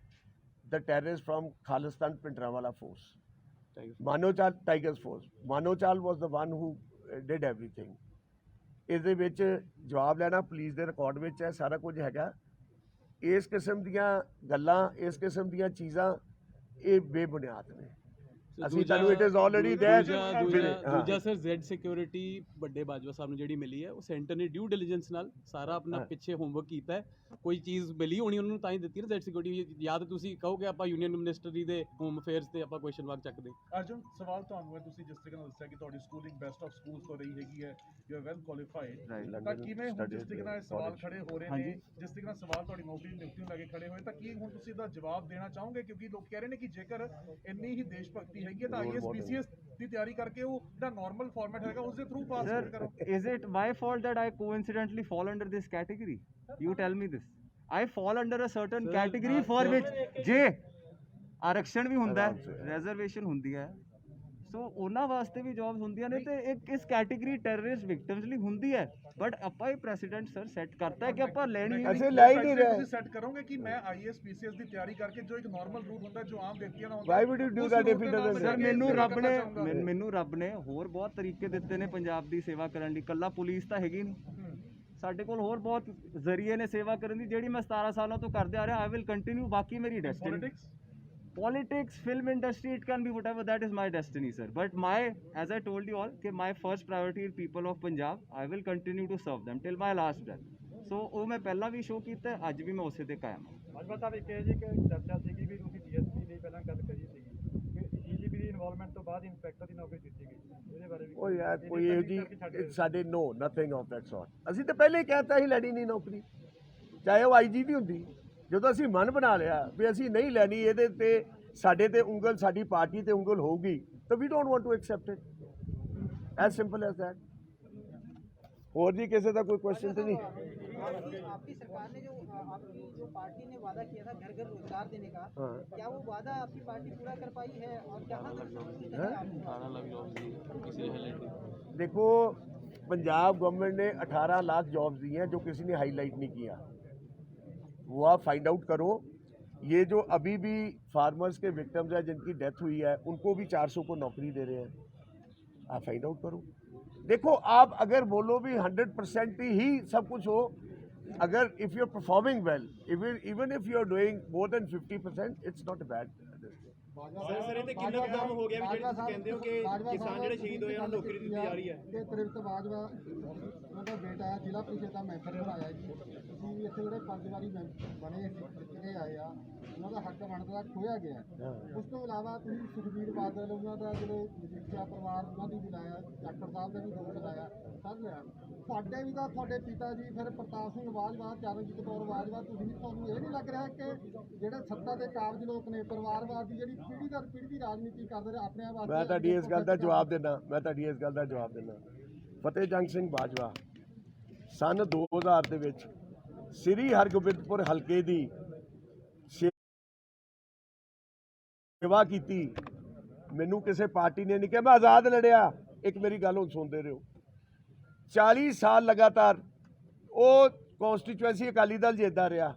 the terrorists from Khalistan Pindrawala force, Manochal Tigers force. Manochal was the one who did everything. ਇਸ ਦੇ ਵਿੱਚ ਜਵਾਬ ਲੈਣਾ ਪੁਲਿਸ ਦੇ ਰਿਕਾਰਡ ਵਿੱਚ ਹੈ, ਸਾਰਾ ਕੁਝ ਹੈਗਾ। ਇਸ ਕਿਸਮ ਦੀਆਂ ਗੱਲਾਂ, ਇਸ ਕਿਸਮ ਦੀਆਂ ਚੀਜ਼ਾਂ ਇਹ ਬੇਬੁਨਿਆਦ ਨੇ। ਅਸੀਂ ਤੁਹਾਨੂੰ ਇਟ ਇਜ਼ ਆਲਰੇਡੀ ਦੇਅਰ। ਦੂਜਾ ਸਰ ਜ਼ੈਡ ਸਿਕਿਉਰਿਟੀ ਵੱਡੇ ਬਾਜਵਾ ਸਾਹਿਬ ਨੂੰ ਜਿਹੜੀ ਮਿਲੀ ਹੈ, ਉਹ ਸੈਂਟਰ ਨੇ ਡਿਊ ਡਿਲੀਜੈਂਸ ਨਾਲ ਸਾਰਾ ਆਪਣਾ ਪਿੱਛੇ ਹੋਮਵਰਕ ਕੀਤਾ ਹੈ। ਕੋਈ ਚੀਜ਼ ਮਿਲੀ ਹੋਣੀ ਉਹਨਾਂ ਨੂੰ ਤਾਂ ਹੀ ਦਿੱਤੀ ਨਾ ਜ਼ੈਡ ਸਿਕਿਉਰਿਟੀ। ਜਾਂ ਤਾਂ ਤੁਸੀਂ ਕਹੋਗੇ ਆਪਾਂ ਯੂਨੀਅਨ ਮਿਨਿਸਟਰੀ ਦੇ ਹੋਮ ਅਫੇਅਰਸ ਤੇ ਆਪਾਂ ਕੁਐਸਚਨ ਮਾਰਕ ਚੱਕਦੇ। ਅਰਜੁਨ, ਸਵਾਲ ਤੁਹਾਨੂੰ ਹੈ, ਤੁਸੀਂ ਜਿਸ ਤਰੀਕੇ ਨਾਲ ਦੱਸਿਆ ਕਿ ਤੁਹਾਡੀ ਸਕੂਲਿੰਗ ਬੈਸਟ ਆਫ ਸਕੂਲਸ ਤੋਂ ਰਹੀ ਹੈਗੀ ਹੈ, ਯੂ ਆਰ ਵੈਲ ਕੁਆਲੀਫਾਈਡ, ਤਾਂ ਕਿਵੇਂ ਹੁਣ ਜਿਸ ਤਰੀਕੇ ਨਾਲ ਸਵਾਲ ਖੜੇ ਹੋ ਰਹੇ ਨੇ, ਜਿਸ ਤਰੀਕੇ ਨਾਲ ਸਵਾਲ ਤੁਹਾਡੀ ਨੌਕਰੀ ਦੀ ਨਿਯੁਕਤੀ ਨੂੰ ਲੈ ਕੇ ਖੜੇ ਹੋਏ, ਤਾਂ ਕੀ ਹੁਣ ਤੁਸੀਂ ਇਹਦਾ ਜਵਾਬ ਦੇਣਾ ਚਾਹੋਗੇ? ਕਿਉਂਕਿ ਲੋਕ ਕਹਿ ਰਹੇ ਨੇ ਕਿ ਜੇਕਰ ਇੰਨੀ ਹੀ ਦੇਸ਼ ਭਗਤੀ ਹੈਗੀ ਹੈ ਤਾਂ IAS PCS ਦੀ ਤਿਆਰੀ ਕਰਕੇ ਉਹ ਜਿਹੜਾ ਨਾਰਮਲ ਫਾਰਮੈਟ ਹੈਗਾ ਉਸ ਦੇ ਥਰੂ ਪਾਸ ਕਰੋ। Is it my fault that I coincidentally fall under this category? You tell me this. I fall under a certain category for which ਜੇ ਆਰਕਸ਼ਣ ਵੀ ਹੁੰਦਾ ਹੈ, ਰਿਜ਼ਰਵੇਸ਼ਨ ਹੁੰਦੀ ਹੈ, ਸੋ ਉਹਨਾਂ ਵਾਸਤੇ ਵੀ ਜੌਬਸ ਹੁੰਦੀਆਂ ਨੇ ਤੇ ਇੱਕ ਇਸ ਕੈਟੇਗਰੀ ਟੈਰਰਿਸਟ ਵਿਕਟਮਸ ਲਈ ਹੁੰਦੀ ਹੈ, ਬਟ ਆਪਾਂ ਇਹ ਪ੍ਰੈਸੀਡੈਂਟ ਸਰ ਸੈੱਟ ਕਰਤਾ ਹੈ ਕਿ ਆਪਾਂ ਲੈਣੀ ਹੈ। ਅਸੀਂ ਲੈ ਹੀ ਨਹੀਂ ਰਹੇ। ਤੁਸੀਂ ਸੈੱਟ ਕਰੋਗੇ ਕਿ ਮੈਂ ਆਈਐਸ ਪੀਸੀਐਸ ਦੀ ਤਿਆਰੀ ਕਰਕੇ ਜੋ ਇੱਕ ਨਾਰਮਲ ਰੂਟ ਹੁੰਦਾ ਜੋ ਆਮ ਵਿਅਕਤੀਆਂ ਦਾ ਹੁੰਦਾ, Why would you do that if it doesn't? Sir ਮੈਨੂੰ ਰੱਬ ਨੇ ਹੋਰ ਬਹੁਤ ਤਰੀਕੇ ਦਿੱਤੇ ਨੇ ਪੰਜਾਬ ਦੀ ਸੇਵਾ ਕਰਨ ਲਈ, ਕੱਲਾ ਪੁਲਿਸ ਤਾਂ ਹੈਗੀ ਨਹੀਂ, ਸਾਡੇ ਕੋਲ ਹੋਰ ਬਹੁਤ ਜ਼ਰੀਏ ਨੇ ਸੇਵਾ ਕਰਨ ਦੀ, ਜਿਹੜੀ ਮੈਂ 17 ਸਾਲਾਂ ਤੋਂ ਕਰਦੇ ਆ ਰਿਹਾ। ਆਈ ਵਿਲ ਕੰਟੀਨਿਊ, ਬਾਕੀ ਮੇਰੀ destiny politics, film industry, it can be whatever, that is my destiny sir, but as I told you all कि my first priority is people of Punjab. I will continue to serve them till my last breath, so ਉਹ ਮੈਂ ਪਹਿਲਾਂ ਵੀ ਸ਼ੋਅ ਕੀਤਾ, ਅੱਜ ਵੀ ਮੈਂ ਉਸੇ ਤੇ ਕਾਇਮ ਹਾਂ। ਭਾਜਪਾ ਸਾਹਿਬ ਇੱਕ ਜੀ ਕਿ ਚਰਚਾ ਸੀਗੀ ਵੀ ਤੁਸੀਂ ਡੀਐਸਪੀ ਲਈ ਪਹਿਲਾਂ ਗੱਲ ਕਰੀ ਸੀਗੀ ਕਿ ਡੀਜੀਪੀ ਦੀ ਇਨਵੋਲਵਮੈਂਟ ਤੋਂ ਬਾਅਦ ਇੰਸਪੈਕਟਰ ਦੀ ਨੌਕਰੀ ਦਿੱਤੀ ਗਈ, ਇਹਦੇ ਬਾਰੇ ਵੀ ਉਹ ਯਾਰ ਕੋਈ ਇਹੋ ਜੀ ਸਾਡੇ ਨੋ ਨਥਿੰਗ ਆਫ ਦੈਟ ਸੌਰਟ। ਅਸੀਂ ਤਾਂ ਪਹਿਲੇ ਹੀ ਕਹਿਤਾ ਸੀ ਲੈਣੀ ਨਹੀਂ ਨੌਕਰੀ, ਚਾਹੇ ਉਹ ਆਈਜੀ ਦੀ ਹੁੰਦੀ। ਜਦੋਂ ਅਸੀਂ ਮਨ ਬਣਾ ਲਿਆ ਵੀ ਅਸੀਂ ਨਹੀਂ ਲੈਣੀ, ਇਹਦੇ ਤੇ ਸਾਡੇ ਤੇ ਉਂਗਲ, ਸਾਡੀ ਪਾਰਟੀ ਤੇ ਉਂਗਲ ਹੋਊਗੀ, ਤਾਂ we don't want to accept it, as simple as that. और जी कैसे था, कोई क्वेश्चन तो नहीं? आपकी सरकार ने आपकी जो पार्टी ने वादा किया था घर घर रोजगार देने का, क्या वो वादा आपकी पार्टी पूरा कर पाई है और कहाँ तक? देखो, पंजाब गवर्नमेंट ने 18 लाख जॉब्स दी हैं जो किसी ने हाईलाइट नहीं किया, वो आप फाइंड आउट करो। ये जो अभी भी फार्मर्स के विक्टिम्स हैं जिनकी डेथ हुई है, उनको भी 400 को नौकरी दे रहे हैं, आप फाइंड आउट करो। देखो, आप अगर बोलो भी 100% ही सब कुछ हो, अगर if you are performing well, even if you are doing more than 50%, it's not a bad. Sir ਇਹ ਤੇ ਕਿੰਨਾ ਕੁ ਕੰਮ ਹੋ ਗਿਆ ਵੀ ਜਿਹੜੇ ਤੁਸੀਂ ਕਹਿੰਦੇ ਹੋ ਕਿ ਕਿਸਾਨ ਜਿਹੜੇ ਸ਼ਹੀਦ ਹੋਏ ਉਹਨਾਂ ਨੂੰ ਨੌਕਰੀ ਦਿੱਤੀ ਜਾ ਰਹੀ ਹੈ? ਤੇ ਤ੍ਰਿਪਤ ਬਾਜਵਾ ਉਹਨਾਂ ਦਾ ਬੇਟਾ ਹੈ, ਜ਼ਿਲ੍ਹਾ ਪ੍ਰੀਸ਼ਦ ਦਾ ਮੈਂਬਰ ਬਣਾਇਆ ਜੀ। ਤੁਸੀਂ ਇੱਥੇ ਜਿਹੜੇ 5 ਵਾਰੀ ਬਣੇ ਜਿੱਤੇ ਆਏ ਆ, ਉਹਨਾਂ ਦਾ ਹੱਕ ਬਣਦਾ ਖੋਇਆ ਗਿਆ। ਉਸ ਤੋਂ ਇਲਾਵਾ ਤੁਸੀਂ ਸੁਖਬੀਰ ਬਾਦਲ, ਉਹਨਾਂ ਦਾ ਜਿਹੜੇ ਮਜੀਠੀਆ ਪਰਿਵਾਰ, ਉਹਨਾਂ ਦੀ ਵੀ ਲਾਇਆ, ਡਾਕਟਰ ਸਾਹਿਬ ਦਾ ਵੀ ਦੋਸ਼ ਲਾਇਆ, ਸਭ ਲਿਆ। ਤੁਹਾਡੇ ਵੀ ਤਾਂ ਤੁਹਾਡੇ ਪਿਤਾ ਜੀ ਫਿਰ ਪ੍ਰਤਾਪ ਸਿੰਘ ਬਾਜਵਾ, ਚਰਨਜੀਤ ਕੌਰ ਬਾਜਵਾ, ਤੁਹਾਨੂੰ ਇਹ ਨਹੀਂ ਲੱਗ ਰਿਹਾ ਕਿ ਜਿਹੜੇ ਸੱਤਾ ਦੇ ਕਾਬਜ ਲੋਕ ਨੇ, ਪਰਿਵਾਰਵਾਦ ਦੀ ਜਿਹੜੀ ਪੀੜ੍ਹੀ ਦਰ ਪੀੜ੍ਹੀ ਦੀ ਰਾਜਨੀਤੀ ਕਰਦੇ ਰਹੇ ਆਪਣੇ ਆਪ? मैं ਤੁਹਾਡੀ ਇਸ ਗੱਲ ਦਾ ਜਵਾਬ ਦੇਣਾ, ਫਤਿਹ ਜੰਗ ਸਿੰਘ ਬਾਜਵਾ ਸਨ 2000 ਦੇ ਵਿੱਚ ਸ੍ਰੀ ਹਰਗੋਬਿੰਦਪੁਰ ਹਲਕੇ ਦੀ ਸੇਵਾ ਕੀਤੀ। ਮੈਨੂੰ ਕਿਸੇ ਪਾਰਟੀ ਨੇ ਨਹੀਂ ਕਿਹਾ, ਮੈਂ ਆਜ਼ਾਦ ਲੜਿਆ। ਇੱਕ ਮੇਰੀ ਗੱਲ ਹੁਣ ਸੁਣਦੇ ਰਹੋ, 40 ਸਾਲ ਲਗਾਤਾਰ ਉਹ ਕੌਂਸਟੀਚੁਐਂਸੀ ਅਕਾਲੀ ਦਲ ਜਿੱਤਦਾ ਰਿਹਾ।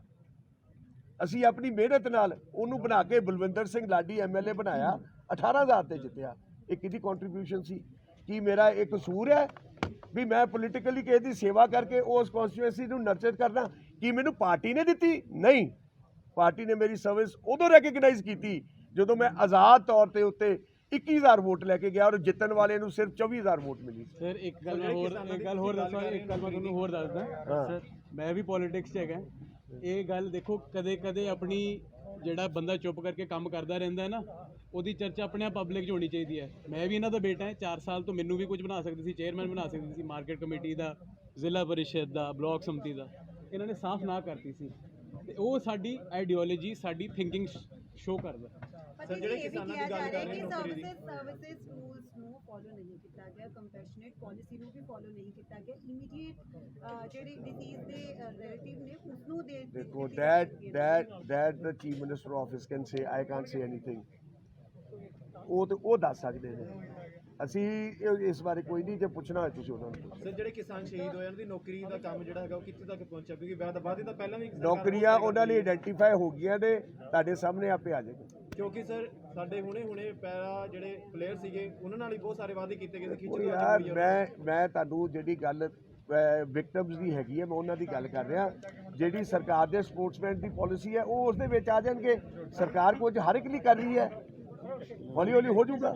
ਅਸੀਂ ਆਪਣੀ ਮਿਹਨਤ ਨਾਲ ਉਹਨੂੰ ਬਣਾ ਕੇ ਬਲਵਿੰਦਰ ਸਿੰਘ ਲਾਡੀ ਐਮਐਲਏ ਬਣਾਇਆ, 18000 ਤੇ ਜਿੱਤਿਆ। ਇਹ ਕਿਹਦੀ ਕੰਟਰੀਬਿਊਸ਼ਨ ਸੀ? ਕੀ ਮੇਰਾ ਇਹ ਕਸੂਰ ਹੈ ਵੀ ਮੈਂ ਪੋਲੀਟੀਕਲੀ ਕਿਸੇ ਦੀ ਸੇਵਾ ਕਰਕੇ ਉਸ ਕੌਂਸਟੀਚੁਐਂਸੀ ਨੂੰ ਨਰਚਰ ਕਰਨਾ? ਕੀ ਮੈਨੂੰ ਪਾਰਟੀ ਨੇ ਦਿੱਤੀ? ਨਹੀਂ, ਪਾਰਟੀ ਨੇ ਮੇਰੀ ਸਰਵਿਸ ਉਦੋਂ ਰੈਕਗਨਾਈਜ਼ ਕੀਤੀ ਜਦੋਂ ਮੈਂ ਆਜ਼ਾਦ ਤੌਰ ਤੇ ਉੱਤੇ 21000 ਵੋਟ ਲੈ ਕੇ ਗਿਆ ਔਰ ਜਿੱਤਣ ਵਾਲੇ ਨੂੰ ਸਿਰਫ 24000 ਵੋਟ ਮਿਲੀ। ਸਰ ਇੱਕ ਗੱਲ ਮੈਂ ਤੁਹਾਨੂੰ ਹੋਰ ਦੱਸਦਾ। ਸਰ ਮੈਂ ਵੀ ਪੋਲਿਟਿਕਸ 'ਚ ਹੈਗਾ। ਇਹ ਗੱਲ ਦੇਖੋ, ਕਦੇ ਕਦੇ ਆਪਣੀ ਜਿਹੜਾ ਬੰਦਾ ਚੁੱਪ ਕਰਕੇ ਕੰਮ ਕਰਦਾ ਰਹਿੰਦਾ ਹੈ ਨਾ, ਉਹਦੀ ਚਰਚਾ ਆਪਣੇ ਆਪ ਪਬਲਿਕ 'ਚ ਹੋਣੀ ਚਾਹੀਦੀ ਹੈ। ਮੈਂ ਵੀ ਇਹਨਾਂ ਦਾ ਬੇਟਾ ਹੈ, 4 ਸਾਲ ਤੋਂ ਮੈਨੂੰ ਵੀ ਕੁਝ ਬਣਾ ਸਕਦੀ ਸੀ, ਚੇਅਰਮੈਨ ਬਣਾ ਸਕਦੀ ਸੀ, ਮਾਰਕੀਟ ਕਮੇਟੀ ਦਾ, ਜ਼ਿਲ੍ਹਾ ਪਰਿਸ਼ਦ ਦਾ, ਬਲਾਕ ਸਮਿਤੀ ਦਾ। ਇਹਨਾਂ ਨੇ ਸਾਫ਼ ਨਾ ਕਰਤੀ ਸੀ, ਤੇ ਉਹ ਸਾਡੀ ਆਈਡੀਓਲੋਜੀ, ਸਾਡੀ ਥਿੰਕਿੰਗ ਸ਼ੋਅ ਕਰਦਾ। ਸਰ ਜਿਹੜੇ ਕਿਸਾਨਾਂ ਦੀ ਗੱਲ ਕਰ ਰਹੇ ਨੇ ਸਰਵਿਸਿਜ਼ ਰੂਲਸ ਨੂੰ ਫੋਲੋ ਨਹੀਂ ਕੀਤਾ ਗਿਆ, ਕੰਪੈਸ਼ਨੇਟ ਪਾਲਿਸੀ ਨੂੰ ਵੀ ਫੋਲੋ ਨਹੀਂ ਕੀਤਾ ਗਿਆ, ਇਮੀਡੀਏਟ ਜਿਹੜੀ ਡਿਜ਼ੀਜ਼ ਦੇ ਰਿਲੇਟਿਵ ਨੇ ਉਸ ਨੂੰ ਦੇ ਦੇਖੋ, that the chief minister office can say, I can't say anything. ਉਹ ਦੱਸ ਸਕਦੇ ਨੇ, ਅਸੀਂ ਇਸ ਬਾਰੇ ਕੋਈ ਨਹੀਂ, ਜੇ ਪੁੱਛਣਾ ਹੋਏ ਤੁਸੀਂ ਉਹਨਾਂ ਨੂੰ। ਸਰ ਜਿਹੜੇ ਕਿਸਾਨ ਸ਼ਹੀਦ ਹੋਏ ਉਹਨਾਂ ਦੀ ਨੌਕਰੀ ਦਾ ਕੰਮ ਜਿਹੜਾ ਹੈਗਾ ਉਹ ਕਿੱਥੇ ਤੱਕ ਪਹੁੰਚਿਆ? ਕਿਉਂਕਿ ਵਾਅਦੇ ਤਾਂ ਪਹਿਲਾਂ ਵੀ ਨੌਕਰੀਆਂ ਉਹਨਾਂ ਲਈ ਆਇਡੈਂਟੀਫਾਈ ਹੋ ਗਈਆਂ ਨੇ, ਤੁਹਾਡੇ ਸਾਹਮਣੇ ਆਪੇ ਆ ਜਾਏਗਾ। ਕਿਉਂਕਿ ਸਰ ਸਾਡੇ ਹੁਣੇ ਪੈਰਾ ਜਿਹੜੇ ਪਲੇਅਰ ਸੀਗੇ ਉਹਨਾਂ ਨਾਲ ਹੀ ਬਹੁਤ ਸਾਰੇ ਵਾਅਦੇ ਕੀਤੇ ਗਏ ਸੀ। ਯਾਰ ਮੈਂ ਤੁਹਾਨੂੰ ਜਿਹੜੀ ਗੱਲ ਵਿਕਟਮਸ ਦੀ ਹੈਗੀ ਹੈ, ਮੈਂ ਉਹਨਾਂ ਦੀ ਗੱਲ ਕਰ ਰਿਹਾ। ਜਿਹੜੀ ਸਰਕਾਰ ਦੇ ਸਪੋਰਟਸਮੈਨ ਦੀ ਪਾਲਿਸੀ ਹੈ, ਉਹ ਉਸ ਦੇ ਵਿੱਚ ਆ ਜਾਣਗੇ। ਸਰਕਾਰ ਕੁਝ ਹਰ ਇੱਕ ਲਈ ਕਰ ਰਹੀ ਹੈ, ਹੌਲੀ ਹੌਲੀ ਹੋ ਜਾਊਗਾ।